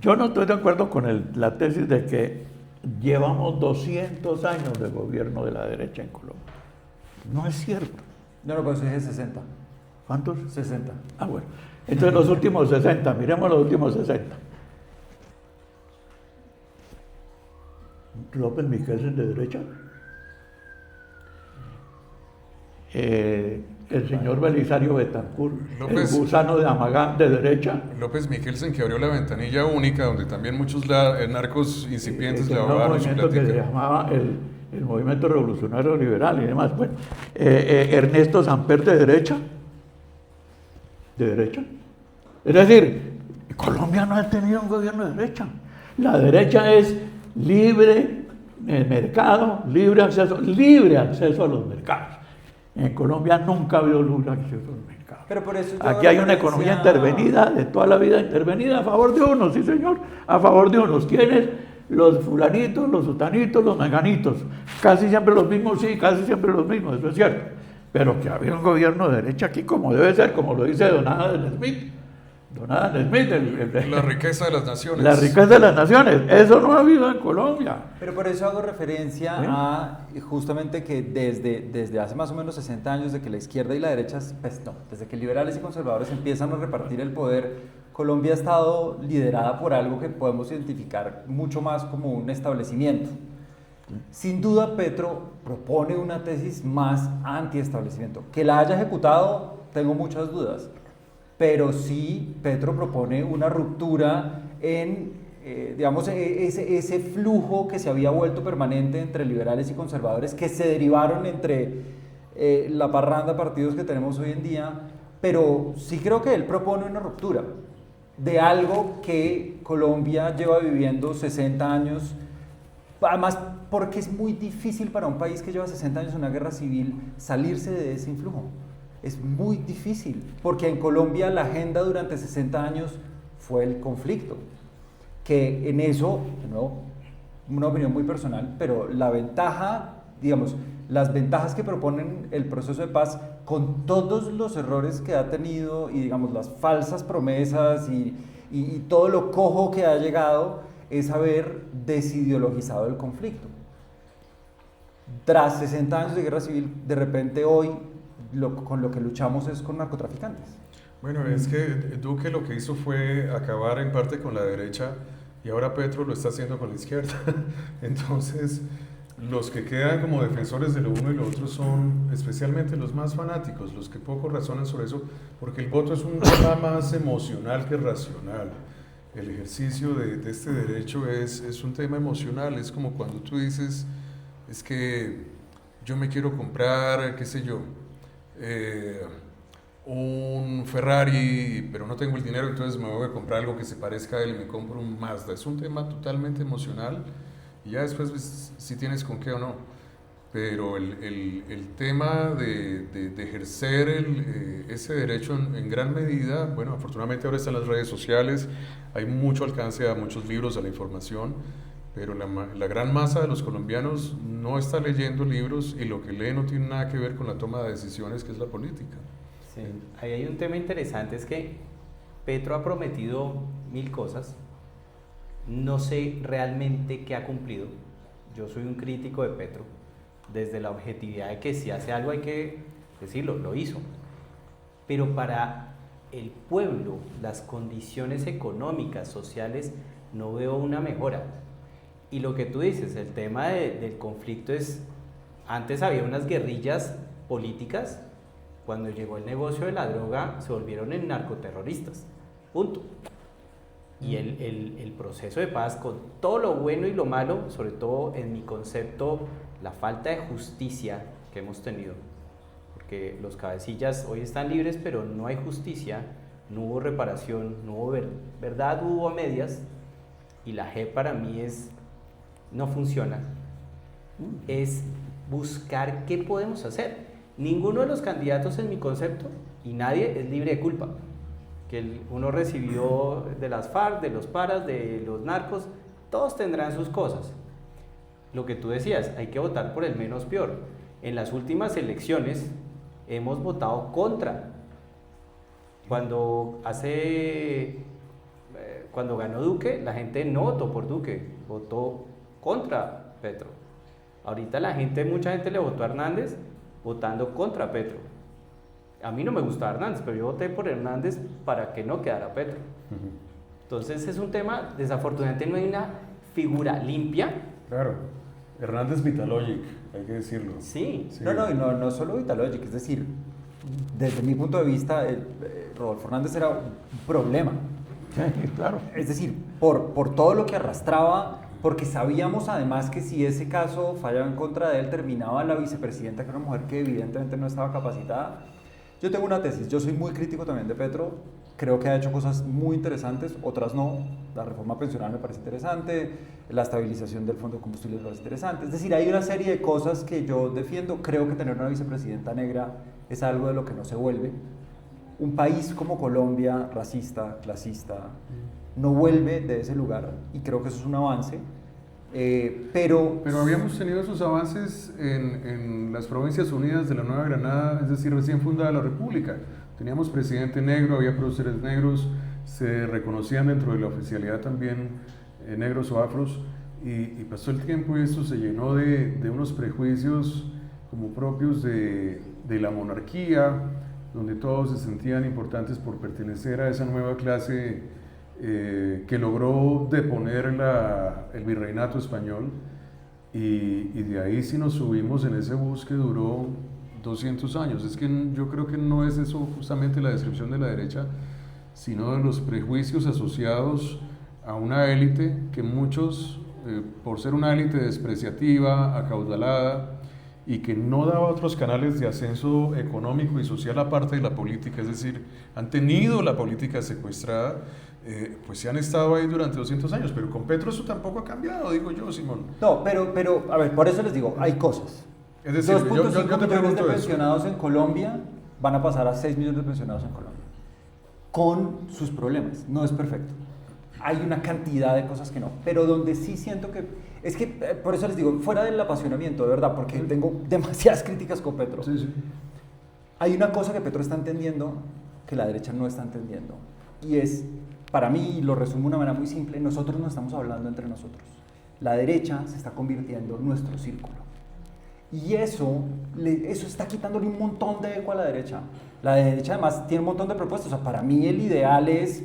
[SPEAKER 1] Yo no estoy de acuerdo con la tesis de que llevamos 200 años de gobierno de la derecha en Colombia. No es cierto.
[SPEAKER 3] No, pues dije 60.
[SPEAKER 1] ¿Cuántos?
[SPEAKER 3] 60.
[SPEAKER 1] Ah, bueno. Entonces los últimos 60, miremos los últimos 60. López Miguel de derecha. El señor Belisario Betancur, el gusano de Amagán de derecha.
[SPEAKER 2] López Miguelsen, que abrió la ventanilla única, donde también muchos narcos incipientes lavaron su plática.
[SPEAKER 1] Que se llamaba el Movimiento Revolucionario Liberal y demás. Bueno, Ernesto Samper de derecha. De derecha. Es decir, Colombia no ha tenido un gobierno de derecha. La derecha es libre mercado, libre acceso a los mercados. En Colombia nunca ha habido libre acceso a los mercados.
[SPEAKER 3] Pero por eso
[SPEAKER 1] aquí hay una economía intervenida, de toda la vida intervenida a favor de unos, sí señor, a favor de unos. ¿Quiénes? Los fulanitos, los sutanitos, los menganitos. Casi siempre los mismos, sí, casi siempre los mismos, eso es cierto. Pero que había un gobierno de derecha aquí como debe ser, como lo dice Don Adam Smith. Don Adam Smith,
[SPEAKER 2] la riqueza de las naciones.
[SPEAKER 1] La riqueza de las naciones, eso no ha habido en Colombia.
[SPEAKER 3] Pero por eso hago referencia a justamente que desde hace más o menos 60 años, de que la izquierda y la derecha, pues no, desde que liberales y conservadores empiezan a repartir el poder, Colombia ha estado liderada por algo que podemos identificar mucho más como un establecimiento. Sin duda, Petro propone una tesis más anti-establecimiento. Que la haya ejecutado, tengo muchas dudas. Pero sí, Petro propone una ruptura en, digamos, ese flujo que se había vuelto permanente entre liberales y conservadores, que se derivaron entre la parranda de partidos que tenemos hoy en día. Pero sí creo que él propone una ruptura de algo que Colombia lleva viviendo 60 años, además porque es muy difícil para un país que lleva 60 años en una guerra civil salirse de ese influjo. Es muy difícil, porque en Colombia la agenda durante 60 años fue el conflicto, que en eso, de nuevo, una opinión muy personal, pero la ventaja, digamos, las ventajas que proponen el proceso de paz, con todos los errores que ha tenido y, digamos, las falsas promesas y todo lo cojo que ha llegado, es haber desideologizado el conflicto. tras 60 años de guerra civil, de repente hoy con lo que luchamos es con narcotraficantes.
[SPEAKER 2] Bueno, es que Duque lo que hizo fue acabar en parte con la derecha y ahora Petro lo está haciendo con la izquierda. Entonces, los que quedan como defensores de lo uno y lo otro son especialmente los más fanáticos, los que poco razonan sobre eso, porque el voto es un tema más emocional que racional. El ejercicio de este derecho es un tema emocional, es como cuando tú dices, es que yo me quiero comprar, qué sé yo, un Ferrari, pero no tengo el dinero, entonces me voy a comprar algo que se parezca a él y me compro un Mazda. Es un tema totalmente emocional y ya después ves si tienes con qué o no. Pero el tema de ejercer ese derecho en gran medida, bueno, afortunadamente ahora están las redes sociales, hay mucho alcance a muchos libros, a la información, pero la gran masa de los colombianos no está leyendo libros y lo que lee no tiene nada que ver con la toma de decisiones, que es la política.
[SPEAKER 4] Sí, ahí hay un tema interesante, es que Petro ha prometido 1000 cosas, no sé realmente qué ha cumplido. Yo soy un crítico de Petro, desde la objetividad de que si hace algo hay que decirlo, lo hizo. Pero para el pueblo, las condiciones económicas, sociales, no veo una mejora. Y lo que tú dices, el tema del conflicto es, antes había unas guerrillas políticas, cuando llegó el negocio de la droga se volvieron en narcoterroristas, punto. Y el proceso de paz, con todo lo bueno y lo malo, sobre todo en mi concepto, la falta de justicia que hemos tenido, porque los cabecillas hoy están libres, pero no hay justicia, no hubo reparación, no hubo verdad, hubo a medias, y la G para mí no funciona, es buscar qué podemos hacer. Ninguno de los candidatos en mi concepto, y nadie es libre de culpa, que uno recibió de las FARC, de los paras, de los narcos, todos tendrán sus cosas. Lo que tú decías, hay que votar por el menos peor. En las últimas elecciones hemos votado contra. Cuando ganó Duque, la gente no votó por Duque, votó contra Petro. Ahorita mucha gente le votó a Hernández votando contra Petro. A mí no me gustaba Hernández, pero yo voté por Hernández para que no quedara Petro. Entonces es un tema, desafortunadamente no hay una figura limpia.
[SPEAKER 2] Claro, Hernández Vitalogic, hay que decirlo.
[SPEAKER 4] Sí.
[SPEAKER 3] No solo Vitalogic, es decir, desde mi punto de vista, Rodolfo Hernández era un problema.
[SPEAKER 1] Sí, claro.
[SPEAKER 3] Es decir, por todo lo que arrastraba, porque sabíamos además que si ese caso fallaba en contra de él, terminaba la vicepresidenta, que era una mujer que evidentemente no estaba capacitada. Yo tengo una tesis, yo soy muy crítico también de Petro, creo que ha hecho cosas muy interesantes, otras no. La reforma pensional me parece interesante, la estabilización del fondo de combustibles me parece interesante. Es decir, hay una serie de cosas que yo defiendo. Creo que tener una vicepresidenta negra es algo de lo que no se vuelve. Un país como Colombia, racista, clasista, no vuelve de ese lugar, y creo que eso es un avance. Pero
[SPEAKER 2] habíamos tenido esos avances en las Provincias Unidas de la Nueva Granada, es decir, recién fundada la República. Teníamos presidente negro, había próceres negros, se reconocían dentro de la oficialidad también negros o afros, y pasó el tiempo y esto se llenó de unos prejuicios como propios de la monarquía, donde todos se sentían importantes por pertenecer a esa nueva clase que logró deponer el virreinato español, y de ahí si nos subimos en ese bus que duró 200 años. Es que yo creo que no es eso justamente la descripción de la derecha, sino de los prejuicios asociados a una élite que muchos, por ser una élite despreciativa, acaudalada, y que no daba otros canales de ascenso económico y social aparte de la política, es decir, han tenido la política secuestrada, pues se han estado ahí durante 200 años, pero con Petro eso tampoco ha cambiado, digo yo, Simón.
[SPEAKER 3] No, pero a ver, por eso les digo, hay cosas.
[SPEAKER 2] Es decir,
[SPEAKER 3] 2.5
[SPEAKER 2] yo te
[SPEAKER 3] millones
[SPEAKER 2] pregunto
[SPEAKER 3] de
[SPEAKER 2] eso.
[SPEAKER 3] pensionados en Colombia van a pasar a 6 millones de pensionados en Colombia, con sus problemas. No es perfecto. Hay una cantidad de cosas que no, pero donde sí siento que... Es que, por eso les digo, fuera del apasionamiento, de verdad, porque tengo demasiadas críticas con Petro.
[SPEAKER 2] Sí, sí.
[SPEAKER 3] Hay una cosa que Petro está entendiendo que la derecha no está entendiendo, y es, para mí, lo resumo de una manera muy simple, nosotros no estamos hablando entre nosotros. La derecha se está convirtiendo en nuestro círculo. Y eso está quitándole un montón de eco a la derecha. La derecha además tiene un montón de propuestas. O sea, para mí el ideal es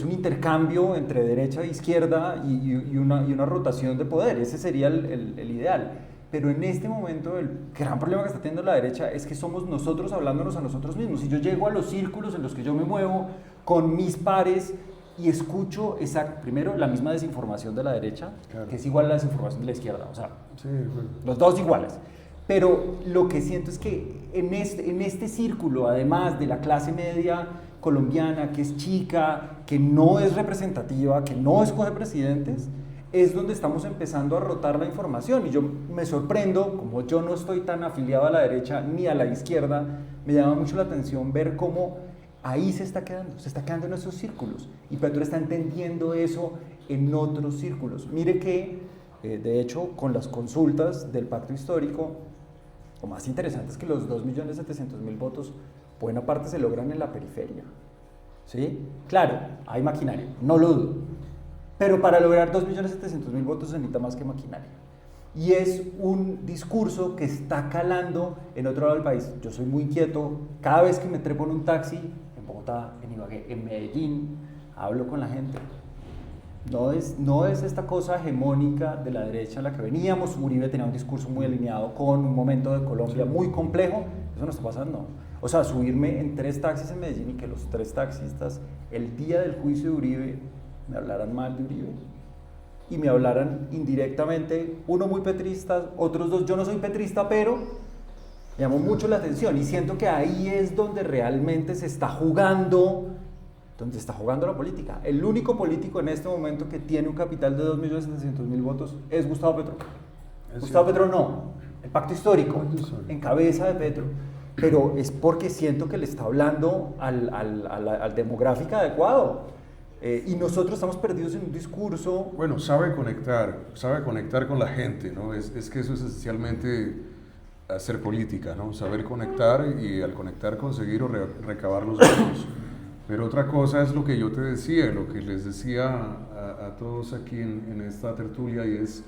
[SPEAKER 3] un intercambio entre derecha e izquierda y una rotación de poder. Ese sería el ideal. Pero en este momento el gran problema que está teniendo la derecha es que somos nosotros hablándonos a nosotros mismos. Si yo llego a los círculos en los que yo me muevo con mis pares y escucho primero la misma desinformación de la derecha, claro, que es igual a la desinformación de la izquierda, o sea, sí, bueno, los dos iguales. Pero lo que siento es que en este círculo, además de la clase media colombiana, que es chica, que no es representativa, que no escoge presidentes, es donde estamos empezando a rotar la información. Y yo me sorprendo, como yo no estoy tan afiliado a la derecha ni a la izquierda, me llama mucho la atención ver cómo ahí se está quedando en esos círculos. Y Petro está entendiendo eso en otros círculos. Mire que, de hecho, con las consultas del pacto histórico, lo más interesante es que los 2.700.000 votos, buena parte se logran en la periferia. ¿Sí? Claro, hay maquinaria, no lo dudo. Pero para lograr 2.700.000 votos se necesita más que maquinaria. Y es un discurso que está calando en otro lado del país. Yo soy muy inquieto. Cada vez que me trepo en un taxi, en Bogotá, en Ibagué, en Medellín, hablo con la gente. No es esta cosa hegemónica de la derecha a la que veníamos. Uribe tenía un discurso muy alineado con un momento de Colombia muy complejo. Eso no está pasando. O sea, subirme en 3 taxis en Medellín y que los 3 taxistas, el día del juicio de Uribe, me hablaran mal de Uribe y me hablaran indirectamente, uno muy petrista, otros 2, yo no soy petrista, pero me llamó mucho la atención y siento que ahí es donde realmente se está jugando, la política. El único político en este momento que tiene un capital de 2.700.000 votos es Gustavo Petro. Gustavo Petro no, el pacto histórico, en cabeza de Petro, pero es porque siento que le está hablando al demográfico adecuado. Y nosotros estamos perdidos en un discurso.
[SPEAKER 2] Bueno, sabe conectar con la gente, ¿no? Es que eso es esencialmente hacer política, ¿no? Saber conectar y al conectar conseguir o recabar los votos. Pero otra cosa es lo que yo te decía, lo que les decía a todos aquí en esta tertulia, y es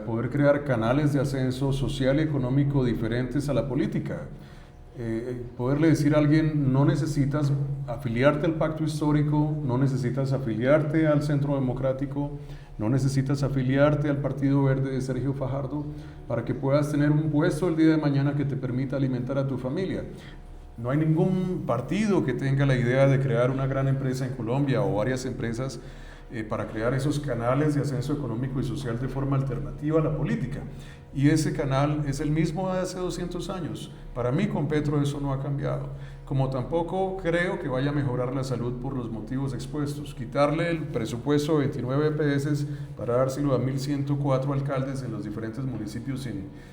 [SPEAKER 2] poder crear canales de ascenso social y económico diferentes a la política. Poderle decir a alguien, no necesitas afiliarte al pacto histórico, no necesitas afiliarte al Centro Democrático, no necesitas afiliarte al Partido Verde de Sergio Fajardo para que puedas tener un puesto el día de mañana que te permita alimentar a tu familia. No hay ningún partido que tenga la idea de crear una gran empresa en Colombia o varias empresas para crear esos canales de ascenso económico y social de forma alternativa a la política. Y ese canal es el mismo de hace 200 años. Para mí con Petro eso no ha cambiado. Como tampoco creo que vaya a mejorar la salud por los motivos expuestos. Quitarle el presupuesto de 29 EPS para dárselo a 1.104 alcaldes en los diferentes municipios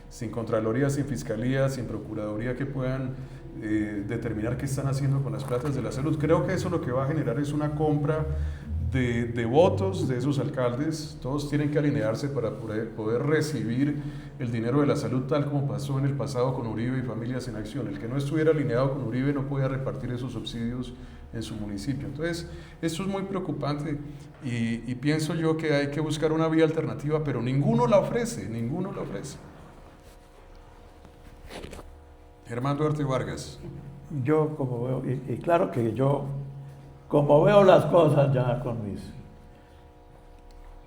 [SPEAKER 2] sin Contraloría, sin Fiscalía, sin Procuraduría que puedan determinar qué están haciendo con las platas de la salud. Creo que eso lo que va a generar es una compra de votos de esos alcaldes. Todos tienen que alinearse para poder recibir el dinero de la salud, tal como pasó en el pasado con Uribe y Familias en Acción. El que no estuviera alineado con Uribe no podía repartir esos subsidios en su municipio. Entonces, esto es muy preocupante y pienso yo que hay que buscar una vía alternativa, pero ninguno la ofrece. Germán Duarte Vargas.
[SPEAKER 1] Yo como veo, y claro que yo como veo las cosas ya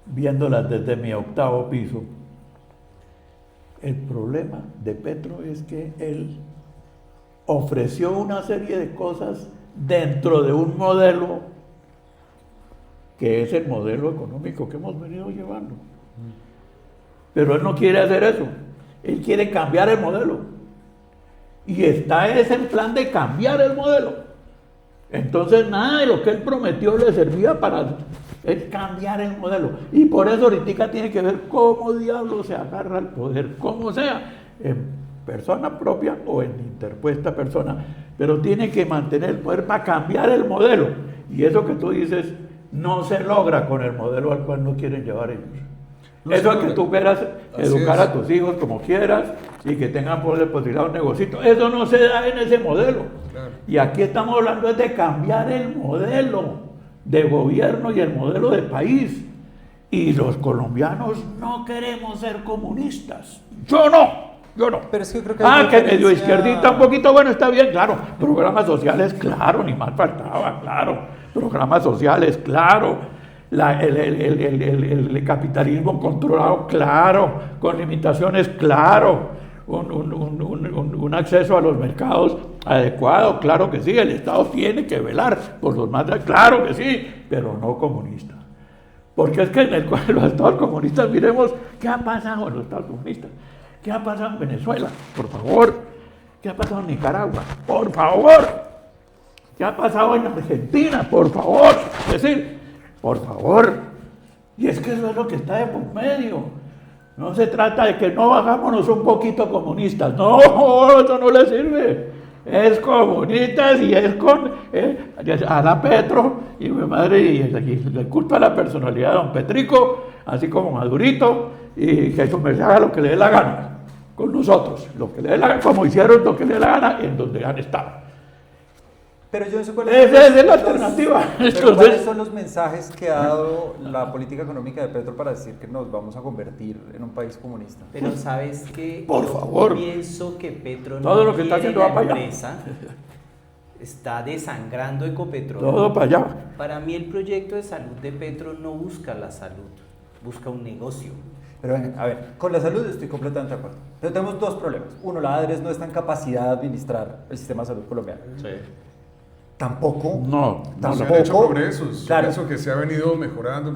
[SPEAKER 1] viéndolas desde mi 8º piso, el problema de Petro es que él ofreció una serie de cosas dentro de un modelo que es el modelo económico que hemos venido llevando. Pero él no quiere hacer eso, él quiere cambiar el modelo. Y está ese en plan de cambiar el modelo. Entonces nada de lo que él prometió le servía para cambiar el modelo. Y por eso ahorita tiene que ver cómo diablos se agarra al poder, como sea, en persona propia o en interpuesta persona. Pero tiene que mantener el poder para cambiar el modelo. Y eso que tú dices no se logra con el modelo al cual no quieren llevar ellos. Eso es que tú quieras educar a tus hijos como quieras y que tengan posibilidad de un negocito. Eso no se da en ese modelo. Claro. Y aquí estamos hablando de cambiar el modelo de gobierno y el modelo de país. Y los colombianos no queremos ser comunistas. Yo no.
[SPEAKER 3] Pero es que yo creo que
[SPEAKER 1] Que medio izquierdita un poquito, bueno, está bien, claro. Programas sociales, claro, ni más faltaba, claro. Programas sociales, claro. El capitalismo controlado, claro. Con limitaciones, claro. Un acceso a los mercados adecuado, claro que sí. El Estado tiene que velar por los más, claro que sí, pero no comunista. Porque es que en los estados comunistas, miremos qué ha pasado en los estados comunistas. ¿Qué ha pasado en Venezuela? Por favor. ¿Qué ha pasado en Nicaragua? Por favor. ¿Qué ha pasado en Argentina? Por favor. Es decir, por favor. Y es que eso es lo que está de por medio. No se trata de que no hagámonos un poquito comunistas. No, eso no le sirve. Es comunistas y es con a la Petro y mi madre y le culpa la personalidad de don Petrico, así como Madurito, y que eso me haga lo que le dé la gana con nosotros, lo que le dé la gana, como hicieron lo que le dé la gana en donde han estado.
[SPEAKER 3] Pero yo no sé
[SPEAKER 1] Esa es la alternativa.
[SPEAKER 3] ¿Cuáles son los mensajes que ha dado la política económica de Petro para decir que nos vamos a convertir en un país comunista?
[SPEAKER 4] Pero ¿sabes qué?
[SPEAKER 1] Por favor.
[SPEAKER 4] Pienso que Petro no
[SPEAKER 1] todo lo que está haciendo
[SPEAKER 4] la
[SPEAKER 1] va para allá.
[SPEAKER 4] empresa, está desangrando Ecopetrol.
[SPEAKER 1] Todo para allá.
[SPEAKER 4] Para mí el proyecto de salud de Petro no busca la salud, busca un negocio.
[SPEAKER 3] Pero venga, a ver, con la salud estoy completamente de acuerdo. Pero tenemos dos problemas. Uno, la ADRES no está en capacidad de administrar el sistema de salud colombiano.
[SPEAKER 4] Sí.
[SPEAKER 3] Tampoco.
[SPEAKER 1] No,
[SPEAKER 2] Se han hecho progresos.
[SPEAKER 3] Claro.
[SPEAKER 2] Pienso que se ha venido mejorando.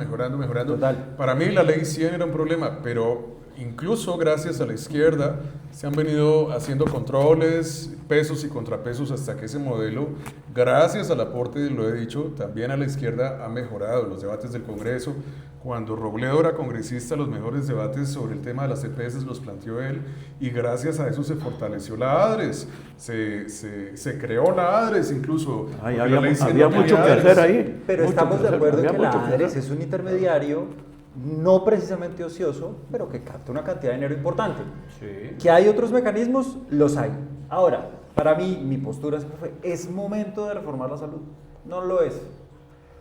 [SPEAKER 3] Total.
[SPEAKER 2] Para mí la ley 100 era un problema, pero incluso gracias a la izquierda se han venido haciendo controles, pesos y contrapesos hasta que ese modelo, gracias al aporte, lo he dicho, también a la izquierda ha mejorado. Los debates del Congreso, cuando Robledo era congresista, los mejores debates sobre el tema de las EPS los planteó él, y gracias a eso se fortaleció la ADRES, se creó la ADRES incluso.
[SPEAKER 1] Había mucho que hacer ahí.
[SPEAKER 3] Pero
[SPEAKER 1] mucho
[SPEAKER 3] estamos de acuerdo en que la
[SPEAKER 1] mucho que
[SPEAKER 3] ADRES
[SPEAKER 1] hacer.
[SPEAKER 3] es un intermediario no precisamente ocioso, pero que capta una cantidad de dinero importante.
[SPEAKER 4] Sí.
[SPEAKER 3] ¿Que hay otros mecanismos? Los hay. Ahora, para mí, mi postura siempre fue, ¿es momento de reformar la salud? No lo es.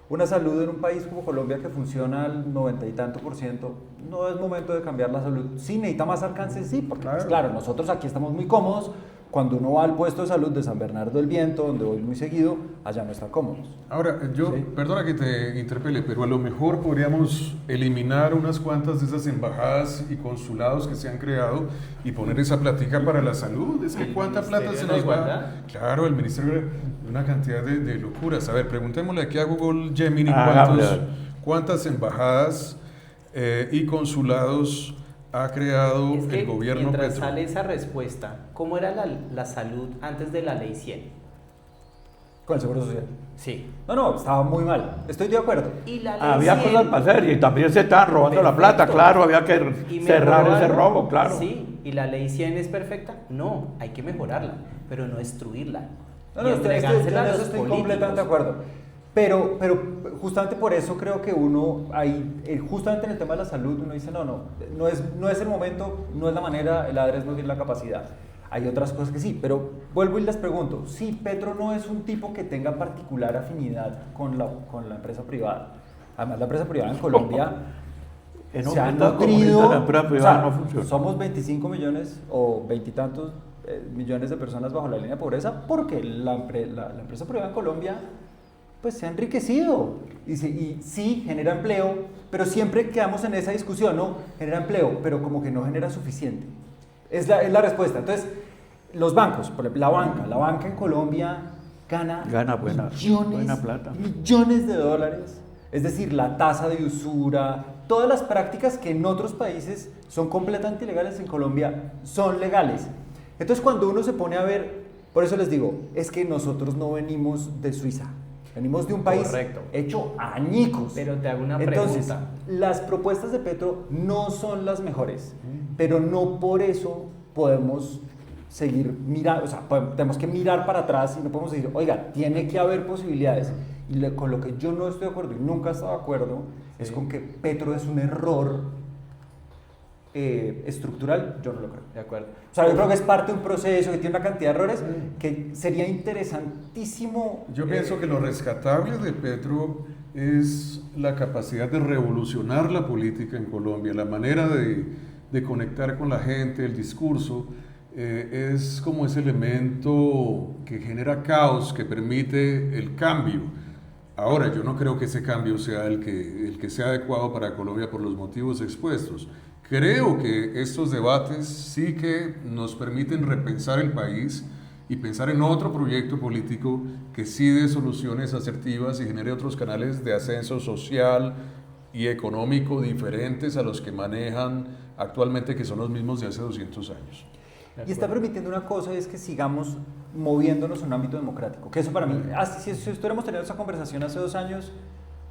[SPEAKER 3] Una salud en un país como Colombia que funciona al 90 y tanto %, no es momento de cambiar la salud. Sí, necesita más alcance, sí, porque pues, claro, nosotros aquí estamos muy cómodos. Cuando uno va al puesto de salud de San Bernardo del Viento, donde voy muy seguido, allá no están cómodos.
[SPEAKER 2] Ahora, perdona que te interpele, pero a lo mejor podríamos eliminar unas cuantas de esas embajadas y consulados que se han creado y poner esa platica para la salud. Es que cuánta plata se nos va. Claro, el ministerio, una cantidad de locuras. A ver, preguntémosle aquí a Google Gemini cuántas embajadas y consulados ha creado
[SPEAKER 4] Es que
[SPEAKER 2] el gobierno
[SPEAKER 4] mientras
[SPEAKER 2] Petro.
[SPEAKER 4] sale esa respuesta, ¿cómo era la salud antes de la ley 100?
[SPEAKER 3] Con el Seguro Social.
[SPEAKER 4] Sí.
[SPEAKER 3] No, estaba muy mal. Estoy de acuerdo.
[SPEAKER 4] Y la ley
[SPEAKER 1] Había
[SPEAKER 4] 100,
[SPEAKER 1] cosas para hacer y también se estaban robando la plata,
[SPEAKER 4] Perfecto.
[SPEAKER 1] claro, había que
[SPEAKER 4] ¿y
[SPEAKER 1] cerrar ese
[SPEAKER 4] mejorarla?
[SPEAKER 1] robo, claro.
[SPEAKER 4] Sí, ¿y la ley 100 es perfecta? No, hay que mejorarla, pero no destruirla.
[SPEAKER 3] No,
[SPEAKER 4] Y entregársela a los
[SPEAKER 3] estoy
[SPEAKER 4] políticos.
[SPEAKER 3] completamente de acuerdo. Pero justamente por eso creo que uno, justamente en el tema de la salud, uno dice, no es el momento, no es la manera, el ADRES no tiene la capacidad. Hay otras cosas que sí, pero vuelvo y les pregunto, si Petro no es un tipo que tenga particular afinidad con la empresa privada, además la empresa privada en Colombia se ha nutrido,
[SPEAKER 1] la empresa privada no funciona.
[SPEAKER 3] somos 25 millones o 20 y tantos millones de personas bajo la línea de pobreza porque la empresa privada en Colombia pues se ha enriquecido y sí genera empleo, pero siempre quedamos en esa discusión, ¿no? Genera empleo, pero como que no genera suficiente. Es la respuesta. Entonces, los bancos, por ejemplo, la banca en Colombia gana
[SPEAKER 1] buena plata.
[SPEAKER 3] millones de dólares. Es decir, la tasa de usura, todas las prácticas que en otros países son completamente ilegales, en Colombia son legales. Entonces, cuando uno se pone a ver, por eso les digo, es que nosotros no venimos de Suiza. Venimos de un país
[SPEAKER 4] Correcto.
[SPEAKER 3] hecho años.
[SPEAKER 4] Pero te hago una
[SPEAKER 3] Entonces,
[SPEAKER 4] pregunta.
[SPEAKER 3] las propuestas de Petro no son las mejores, pero no por eso podemos seguir mirando, o sea, tenemos que mirar para atrás y no podemos decir, oiga, tiene que haber posibilidades. Y con lo que yo no estoy de acuerdo y nunca he estado de acuerdo es con que Petro es un error estructural, yo no lo creo.
[SPEAKER 4] De acuerdo.
[SPEAKER 3] O sea, yo creo que es parte de un proceso que tiene una cantidad de errores que sería interesantísimo.
[SPEAKER 2] Yo pienso que lo rescatable de Petro es la capacidad de revolucionar la política en Colombia, la manera de conectar con la gente, el discurso, es como ese elemento que genera caos, que permite el cambio. Ahora, yo no creo que ese cambio sea el que sea adecuado para Colombia por los motivos expuestos. Creo que estos debates sí que nos permiten repensar el país y pensar en otro proyecto político que sí dé soluciones asertivas y genere otros canales de ascenso social y económico diferentes a los que manejan actualmente, que son los mismos de hace 200 años.
[SPEAKER 3] Y está permitiendo una cosa, es que sigamos moviéndonos en un ámbito democrático, que eso para mí, si estuviéramos teniendo esa conversación hace 2 años,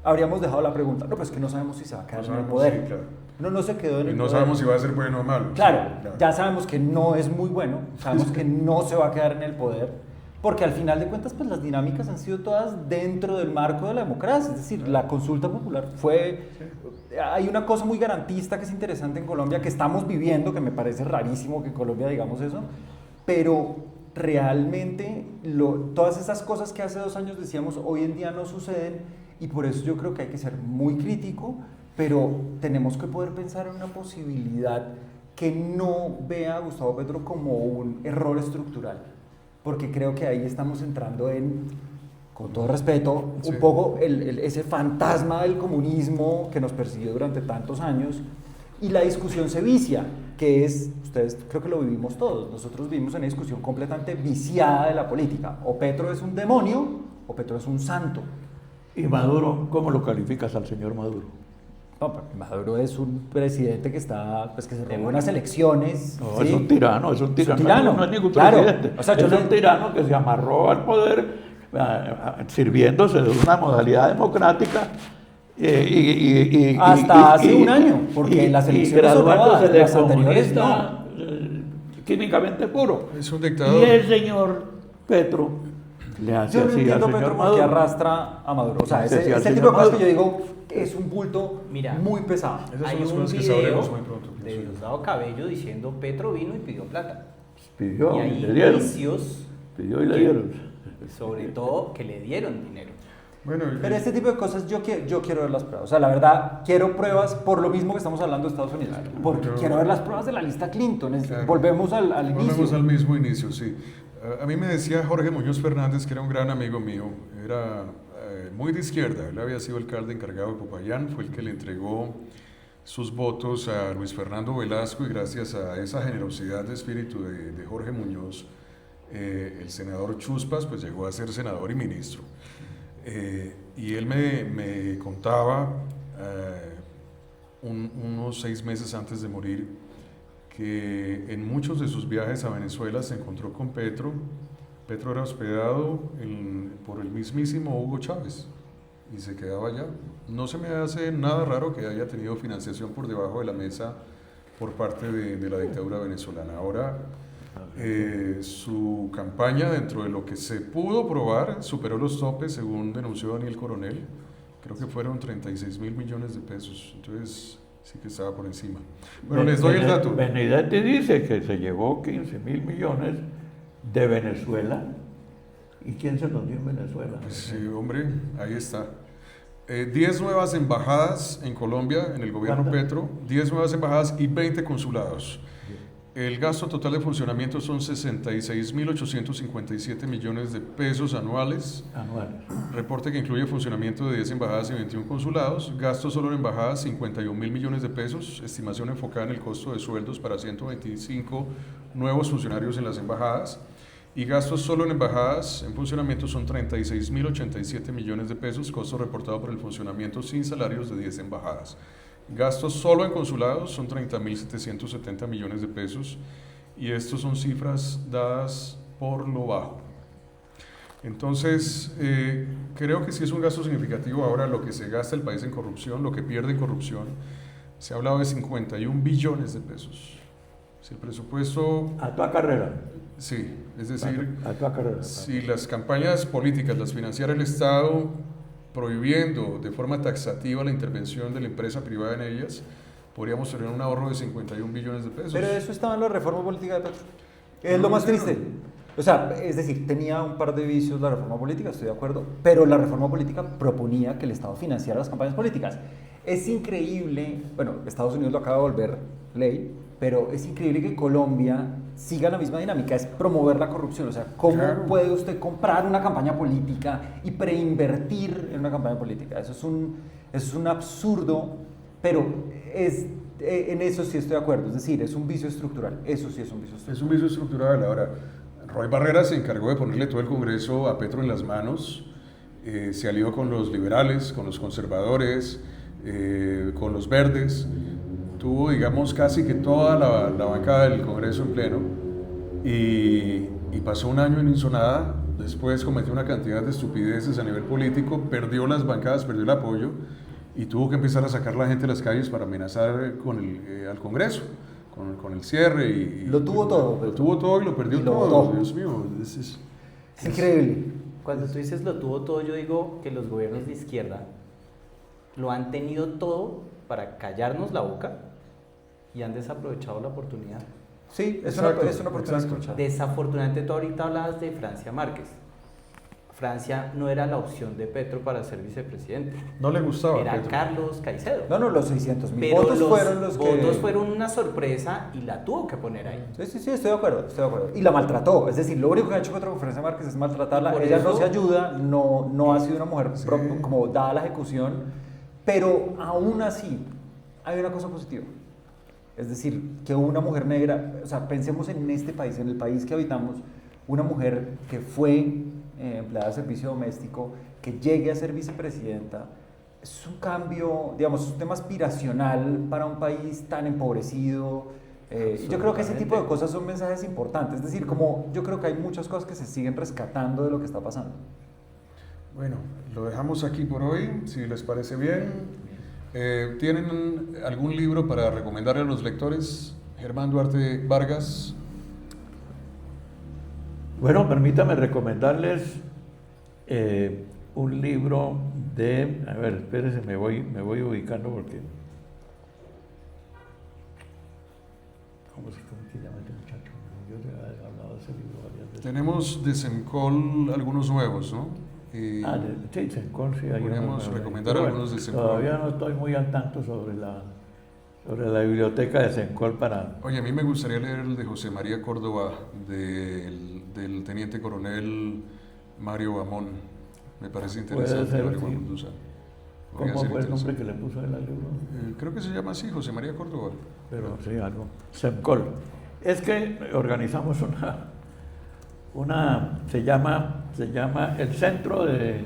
[SPEAKER 3] habríamos dejado la pregunta, no, pues que no sabemos si se va a quedar en el poder.
[SPEAKER 2] Sí, claro.
[SPEAKER 3] No se quedó en el
[SPEAKER 2] Y no
[SPEAKER 3] poder.
[SPEAKER 2] sabemos si va a ser bueno o malo.
[SPEAKER 3] Claro,
[SPEAKER 2] Sí, claro.
[SPEAKER 3] ya sabemos que no es muy bueno, sabemos que no se va a quedar en el poder, porque al final de cuentas pues las dinámicas han sido todas dentro del marco de la democracia, es decir, la consulta popular fue... Hay una cosa muy garantista que es interesante en Colombia, que estamos viviendo, que me parece rarísimo que en Colombia digamos eso, pero realmente todas esas cosas que hace 2 años decíamos hoy en día no suceden, y por eso yo creo que hay que ser muy crítico, pero tenemos que poder pensar en una posibilidad que no vea a Gustavo Petro como un error estructural, porque creo que ahí estamos entrando en, con todo respeto,
[SPEAKER 2] Sí.
[SPEAKER 3] un poco ese fantasma del comunismo que nos persiguió durante tantos años, y la discusión se vicia, que es, ustedes creo que lo vivimos todos, nosotros vivimos en una discusión completamente viciada de la política, o Petro es un demonio, o Petro es un santo.
[SPEAKER 1] ¿Y Maduro, cómo lo calificas al señor Maduro?
[SPEAKER 3] No, pero Maduro es un presidente que está, pues que se robó unas elecciones.
[SPEAKER 1] No,
[SPEAKER 3] ¿sí?
[SPEAKER 1] es un tirano, es un tirano.
[SPEAKER 3] tirano,
[SPEAKER 1] No es ningún
[SPEAKER 3] claro.
[SPEAKER 1] presidente.
[SPEAKER 3] O sea,
[SPEAKER 1] es un tirano que se amarró al poder sirviéndose de una modalidad democrática
[SPEAKER 3] hasta hace un año, porque las elecciones son
[SPEAKER 1] graduándose
[SPEAKER 3] robadas,
[SPEAKER 1] de
[SPEAKER 3] las anteriores
[SPEAKER 1] comunista, químicamente puro.
[SPEAKER 2] Es un dictador.
[SPEAKER 1] Y el señor Petro le hace
[SPEAKER 3] Yo no
[SPEAKER 1] así al
[SPEAKER 3] entiendo
[SPEAKER 1] señor
[SPEAKER 3] Petro por qué
[SPEAKER 1] Maduro.
[SPEAKER 3] arrastra a Maduro. O sea,
[SPEAKER 1] Sí, sí, al
[SPEAKER 3] ese tipo
[SPEAKER 1] señor
[SPEAKER 3] de cosas que yo
[SPEAKER 1] Maduro.
[SPEAKER 3] digo es un bulto
[SPEAKER 4] Mira,
[SPEAKER 3] muy pesado.
[SPEAKER 2] Esas son
[SPEAKER 4] Hay
[SPEAKER 2] las
[SPEAKER 4] un
[SPEAKER 2] cosas que
[SPEAKER 4] video
[SPEAKER 2] sabremos muy pronto.
[SPEAKER 4] de Diosdado Cabello diciendo Petro vino y pidió plata.
[SPEAKER 1] Pidió
[SPEAKER 4] y
[SPEAKER 1] y
[SPEAKER 4] hay
[SPEAKER 1] le dieron.
[SPEAKER 4] indicios,
[SPEAKER 1] Pidió y le dieron.
[SPEAKER 4] sobre todo, que le dieron dinero.
[SPEAKER 2] Bueno,
[SPEAKER 3] Pero este tipo de cosas yo quiero ver las pruebas. O sea, la verdad, quiero pruebas por lo mismo que estamos hablando de Estados Unidos. Porque
[SPEAKER 2] Yo-
[SPEAKER 3] quiero ver las pruebas de la lista Clinton.
[SPEAKER 2] Claro.
[SPEAKER 3] Volvemos al
[SPEAKER 2] volvemos
[SPEAKER 3] inicio.
[SPEAKER 2] al mismo inicio, sí. A mí me decía Jorge Muñoz Fernández, que era un gran amigo mío, era muy de izquierda, él había sido alcalde encargado de Popayán, fue el que le entregó sus votos a Luis Fernando Velasco, y gracias a esa generosidad de espíritu de Jorge Muñoz, el senador Chuspas pues llegó a ser senador y ministro. Y él me contaba unos 6 meses antes de morir que en muchos de sus viajes a Venezuela se encontró con Petro. Petro era hospedado por el mismísimo Hugo Chávez y se quedaba allá. No se me hace nada raro que haya tenido financiación por debajo de la mesa por parte de la dictadura venezolana. Ahora, su campaña, dentro de lo que se pudo probar, superó los topes, según denunció Daniel Coronel. Creo que fueron 36.000 millones de pesos. Entonces, sí que estaba por encima. Bueno, les doy el dato.
[SPEAKER 1] Benedetti dice que se llevó 15.000 millones de Venezuela. ¿Y quién se los dio en Venezuela?
[SPEAKER 2] Pues sí, hombre, ahí está. 10 nuevas embajadas en Colombia, en el gobierno
[SPEAKER 1] ¿Cuántas?
[SPEAKER 2] Petro, 10 nuevas embajadas y 20 consulados. El gasto total de funcionamiento son 66.857 millones de pesos anuales.
[SPEAKER 1] Anuales.
[SPEAKER 2] Reporte que incluye funcionamiento de 10 embajadas y 21 consulados. Gasto solo en embajadas, 51.000 millones de pesos. Estimación enfocada en el costo de sueldos para 125 nuevos funcionarios en las embajadas. Y gastos solo en embajadas en funcionamiento son 36.087 millones de pesos, costo reportado por el funcionamiento sin salarios de 10 embajadas. Gastos solo en consulados son 30.770 millones de pesos, y estos son cifras dadas por lo bajo. Entonces, creo que sí es un gasto significativo. Ahora, lo que se gasta el país en corrupción, lo que pierde en corrupción, se ha hablado de 51 billones de pesos. Si el presupuesto...
[SPEAKER 1] A toda carrera.
[SPEAKER 2] Sí, es decir,
[SPEAKER 1] A toda carrera.
[SPEAKER 2] si las campañas políticas las financiara el Estado, prohibiendo de forma taxativa la intervención de la empresa privada en ellas, podríamos tener un ahorro de 51 billones de pesos.
[SPEAKER 3] Pero eso estaba en la reforma política de Petro. Es lo más triste. O sea, es decir, tenía un par de vicios la reforma política, estoy de acuerdo, pero la reforma política proponía que el Estado financiara las campañas políticas. Es increíble, bueno, Estados Unidos lo acaba de volver ley, pero es increíble que Colombia siga la misma dinámica, es promover la corrupción. O sea, ¿cómo puede usted comprar una campaña política y preinvertir en una campaña política? Eso es un absurdo, pero en eso sí estoy de acuerdo, es decir, es un vicio estructural, eso sí es un vicio estructural.
[SPEAKER 2] Es un vicio estructural. Ahora, Roy Barrera se encargó de ponerle todo el Congreso a Petro en las manos, se alió con los liberales, con los conservadores, con los verdes, tuvo, digamos, casi que toda la bancada del Congreso en pleno y pasó un año y no hizo nada. Después cometió una cantidad de estupideces a nivel político, perdió las bancadas, perdió el apoyo y tuvo que empezar a sacar a la gente de las calles para amenazar al Congreso, con el cierre.
[SPEAKER 3] Lo tuvo todo.
[SPEAKER 2] Lo tuvo todo y lo perdió todo. Dios mío,
[SPEAKER 3] es increíble.
[SPEAKER 4] Cuando tú dices lo tuvo todo, yo digo que los gobiernos de izquierda lo han tenido todo para callarnos la boca y han desaprovechado la oportunidad.
[SPEAKER 3] Sí, es una oportunidad de escuchar.
[SPEAKER 4] Desafortunadamente, tú ahorita hablabas de Francia Márquez. Francia no era la opción de Petro para ser vicepresidente.
[SPEAKER 2] no le gustaba.
[SPEAKER 4] Era
[SPEAKER 2] Petro.
[SPEAKER 4] Carlos Caicedo.
[SPEAKER 3] No, los 600.000
[SPEAKER 4] Pero
[SPEAKER 3] votos
[SPEAKER 4] los
[SPEAKER 3] fueron los que...
[SPEAKER 4] votos fueron una sorpresa y la tuvo que poner ahí.
[SPEAKER 3] Sí, estoy de acuerdo. Y la maltrató, es decir, lo único que ha hecho contra Conferencia Márquez es maltratarla.
[SPEAKER 4] Por
[SPEAKER 3] Ella
[SPEAKER 4] eso-
[SPEAKER 3] no se ayuda, no ha sido una mujer como dada la ejecución, pero aún así hay una cosa positiva. Es decir, que una mujer negra, o sea, pensemos en este país, en el país que habitamos, una mujer que fue empleada de servicio doméstico, que llegue a ser vicepresidenta, es un cambio, digamos, es un tema aspiracional para un país tan empobrecido. Y yo creo que ese tipo de cosas son mensajes importantes. Es decir, como yo creo que hay muchas cosas que se siguen rescatando de lo que está pasando.
[SPEAKER 2] Bueno, lo dejamos aquí por hoy, si les parece bien. ¿Tienen algún libro para recomendarle a los lectores? Germán Duarte Vargas.
[SPEAKER 1] Bueno, permítame recomendarles un libro de... A ver, espérense, me voy ubicando porque... ¿Cómo se llama este muchacho? Yo te he hablado de ese libro varias veces.
[SPEAKER 2] Tenemos de Semcol algunos nuevos, ¿no?
[SPEAKER 1] Sí, Sencol, sí. Hay
[SPEAKER 2] Podríamos
[SPEAKER 1] uno,
[SPEAKER 2] recomendar
[SPEAKER 1] pero
[SPEAKER 2] algunos de Sencol.
[SPEAKER 1] Todavía no estoy muy al tanto sobre la biblioteca de Sencol para...
[SPEAKER 2] Oye, a mí me gustaría leer el de José María Córdoba, del teniente coronel Mario Bamón. Me parece interesante.
[SPEAKER 1] ser,
[SPEAKER 2] Mario
[SPEAKER 1] sí.
[SPEAKER 2] Bamón Dusa. Podría
[SPEAKER 1] ¿Cómo
[SPEAKER 2] ser
[SPEAKER 1] fue el nombre
[SPEAKER 2] interesante.
[SPEAKER 1] que le puso él al libro?
[SPEAKER 2] Creo que se llama así, José María Córdoba.
[SPEAKER 1] Pero sí, algo. Semcol. Es que organizamos se llama el Centro de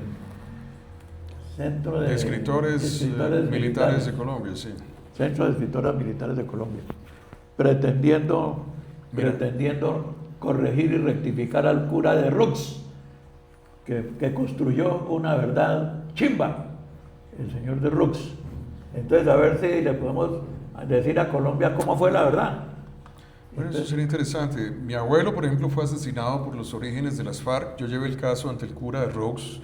[SPEAKER 2] Escritores militares de Colombia, sí.
[SPEAKER 1] Centro de Escritoras Militares de Colombia, pretendiendo corregir y rectificar al cura de Rux, que construyó una verdad chimba, el señor de Rux. Entonces, a ver si le podemos decir a Colombia cómo fue la verdad.
[SPEAKER 2] Bueno, eso sería interesante. Mi abuelo, por ejemplo, fue asesinado por los orígenes de las FARC. Yo llevé el caso ante el cura de Rux,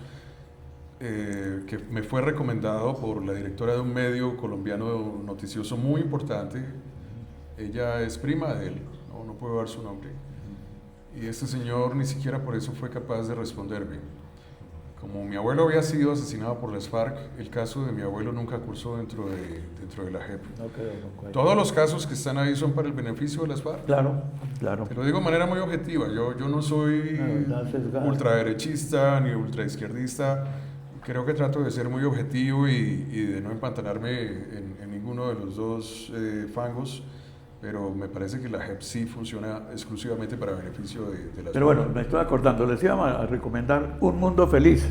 [SPEAKER 2] que me fue recomendado por la directora de un medio colombiano noticioso muy importante. Ella es prima de él, no puedo dar su nombre. Y este señor ni siquiera por eso fue capaz de responderme. Como mi abuelo había sido asesinado por las FARC, el caso de mi abuelo nunca cursó dentro de la JEP.
[SPEAKER 1] No quedó con cuenta.
[SPEAKER 2] Todos los casos que están ahí son para el beneficio de las FARC.
[SPEAKER 1] Claro.
[SPEAKER 2] Te lo digo de manera muy objetiva. Yo no soy ultraderechista ni ultraizquierdista. Creo que trato de ser muy objetivo y de no empantanarme en ninguno de los dos fangos. Pero me parece que la JEP sí funciona exclusivamente para beneficio de las
[SPEAKER 1] Pero bueno, me estoy acordando, les iba a recomendar Un Mundo Feliz,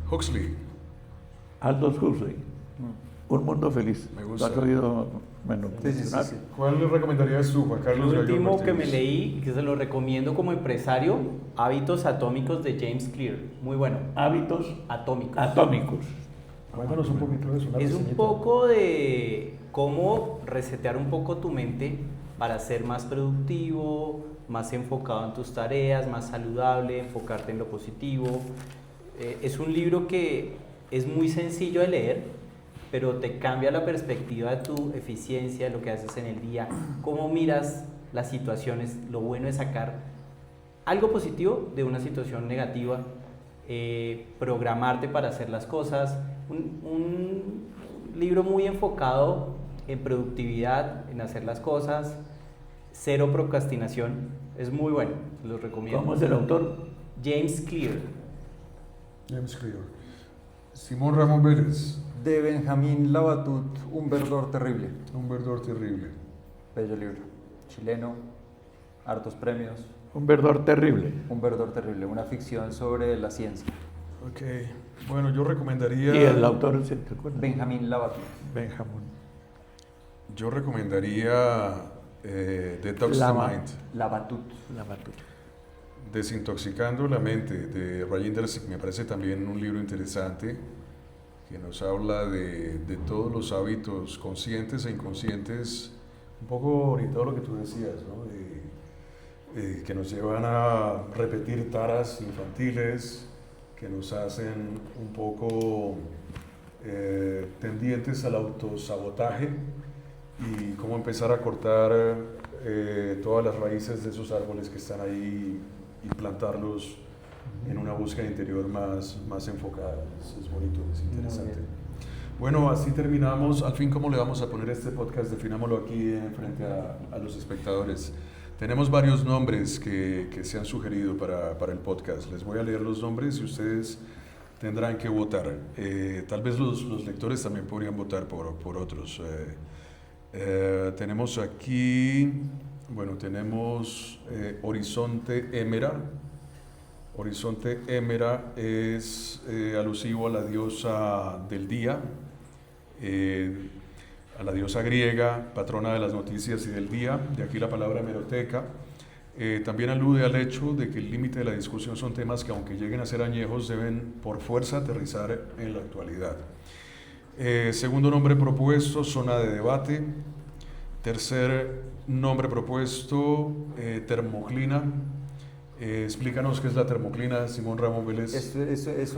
[SPEAKER 2] Huxley.
[SPEAKER 1] Aldous Huxley. Un Mundo Feliz.
[SPEAKER 2] Me gusta.
[SPEAKER 1] ¿Lo has oído mencionar?
[SPEAKER 3] Sí.
[SPEAKER 2] ¿Cuál le recomendarías tú, Juan
[SPEAKER 4] El
[SPEAKER 2] Carlos Gallo
[SPEAKER 4] último que me
[SPEAKER 2] Martínez?
[SPEAKER 4] leí, que se lo recomiendo como empresario, Hábitos Atómicos de James Clear. Muy bueno.
[SPEAKER 1] Hábitos
[SPEAKER 4] Atómicos.
[SPEAKER 1] atómicos.
[SPEAKER 5] Cuéntanos un poquito de eso. una
[SPEAKER 4] Es un
[SPEAKER 5] reseñita.
[SPEAKER 4] poco de cómo resetear un poco tu mente para ser más productivo, más enfocado en tus tareas, más saludable, enfocarte en lo positivo. Es un libro que es muy sencillo de leer, pero te cambia la perspectiva de tu eficiencia, de lo que haces en el día, cómo miras las situaciones. Lo bueno es sacar algo positivo de una situación negativa, programarte para hacer las cosas, un libro muy enfocado en productividad, en hacer las cosas, cero procrastinación, es muy bueno, los recomiendo.
[SPEAKER 1] ¿Cómo es el autor?
[SPEAKER 4] James Clear.
[SPEAKER 2] James Clear. Simón Ramón Vélez.
[SPEAKER 3] De Benjamín Labatut, Un verdor terrible.
[SPEAKER 2] Un verdor terrible.
[SPEAKER 3] Bello libro. Chileno, hartos premios.
[SPEAKER 1] Un verdor terrible.
[SPEAKER 3] Un verdor terrible, una ficción sobre la ciencia.
[SPEAKER 2] Ok. Bueno, yo recomendaría...
[SPEAKER 1] Y el autor, ¿se te acuerdas?
[SPEAKER 3] Benjamín Labatut.
[SPEAKER 1] Benjamín.
[SPEAKER 2] Yo recomendaría Detox the
[SPEAKER 1] Lava.
[SPEAKER 2] Mind.
[SPEAKER 3] Labatut.
[SPEAKER 1] La batuta.
[SPEAKER 2] Desintoxicando la mente de Rajinder Singh me parece también un libro interesante que nos habla de todos los hábitos conscientes e inconscientes, un poco ahorita lo que tú decías, ¿no? Que nos llevan a repetir taras infantiles, que nos hacen un poco tendientes al autosabotaje y cómo empezar a cortar todas las raíces de esos árboles que están ahí y plantarlos en una búsqueda interior más enfocada. Es bonito, es interesante. Bueno, así terminamos. Al fin, ¿cómo le vamos a poner este podcast? Definámoslo aquí frente a los espectadores. Tenemos varios nombres que se han sugerido para el podcast. Les voy a leer los nombres y ustedes tendrán que votar. Tal vez los lectores también podrían votar por otros. Tenemos aquí, bueno, tenemos Horizonte Émera. Horizonte Émera es alusivo a la diosa del día, a la diosa griega, patrona de las noticias y del día, de aquí la palabra hemeroteca. También alude al hecho de que el límite de la discusión son temas que, aunque lleguen a ser añejos, deben por fuerza aterrizar en la actualidad. Segundo nombre propuesto, zona de debate. Tercer nombre propuesto, termoclina. Explícanos qué es la termoclina, Simón Ramón Vélez.
[SPEAKER 3] Es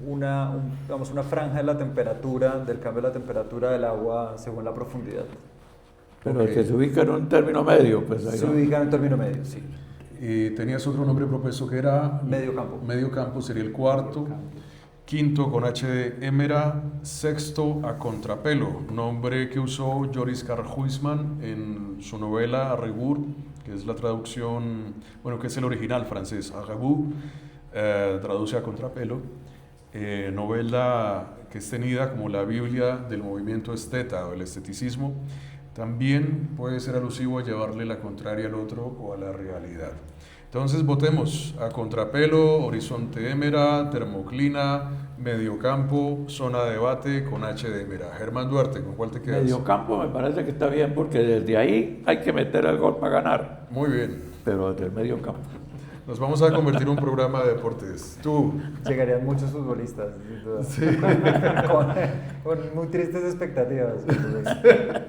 [SPEAKER 3] una franja de la temperatura, del cambio de la temperatura del agua según la profundidad.
[SPEAKER 1] Pero
[SPEAKER 2] Ok.
[SPEAKER 1] que se ubica en un término medio, pues ahí
[SPEAKER 3] Se
[SPEAKER 1] no.
[SPEAKER 3] ubica en el término medio, sí.
[SPEAKER 2] Y tenías otro nombre propuesto que era...
[SPEAKER 3] Medio campo.
[SPEAKER 2] Medio campo sería el cuarto. Quinto con H de Émera. Sexto a contrapelo, nombre que usó Joris Karl Huysman en su novela Rebours, que es la traducción, bueno, que es el original francés, à rebours, traduce a contrapelo. Novela que es tenida como la Biblia del movimiento esteta o el esteticismo. También puede ser alusivo a llevarle la contraria al otro o a la realidad. Entonces votemos a contrapelo, horizonte Émera, termoclina, mediocampo, zona de debate con H de Émera. Germán Duarte, ¿con cuál te quedas?
[SPEAKER 1] Mediocampo me parece que está bien porque desde ahí hay que meter el gol para ganar,
[SPEAKER 2] Muy bien.
[SPEAKER 1] pero desde el mediocampo.
[SPEAKER 2] Nos vamos a convertir en un programa de deportes. Tú,
[SPEAKER 3] Llegarían muchos futbolistas, sin duda. con muy tristes expectativas.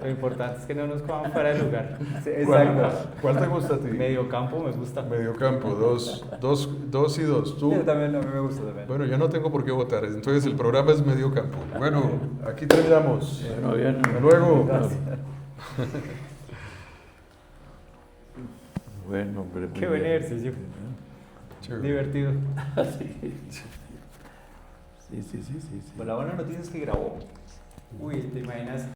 [SPEAKER 4] Lo importante es que no nos cojan fuera de lugar.
[SPEAKER 3] Sí, exacto.
[SPEAKER 2] ¿cuál te gusta a ti?
[SPEAKER 4] Medio campo me gusta.
[SPEAKER 2] Mediocampo, dos y dos. Tú.
[SPEAKER 3] Yo también, a mí me gusta también.
[SPEAKER 2] Bueno, ya no tengo por qué votar, entonces el programa es mediocampo. Bueno, aquí terminamos.
[SPEAKER 1] Bueno, bien.
[SPEAKER 2] Hasta luego.
[SPEAKER 1] Bueno, hombre. muy
[SPEAKER 4] Qué buen
[SPEAKER 1] bien.
[SPEAKER 4] ejercicio.
[SPEAKER 2] Chévere.
[SPEAKER 4] Divertido.
[SPEAKER 1] Sí.
[SPEAKER 3] Pues la buena noticia es que grabó.
[SPEAKER 4] Uy, ¿te imaginas?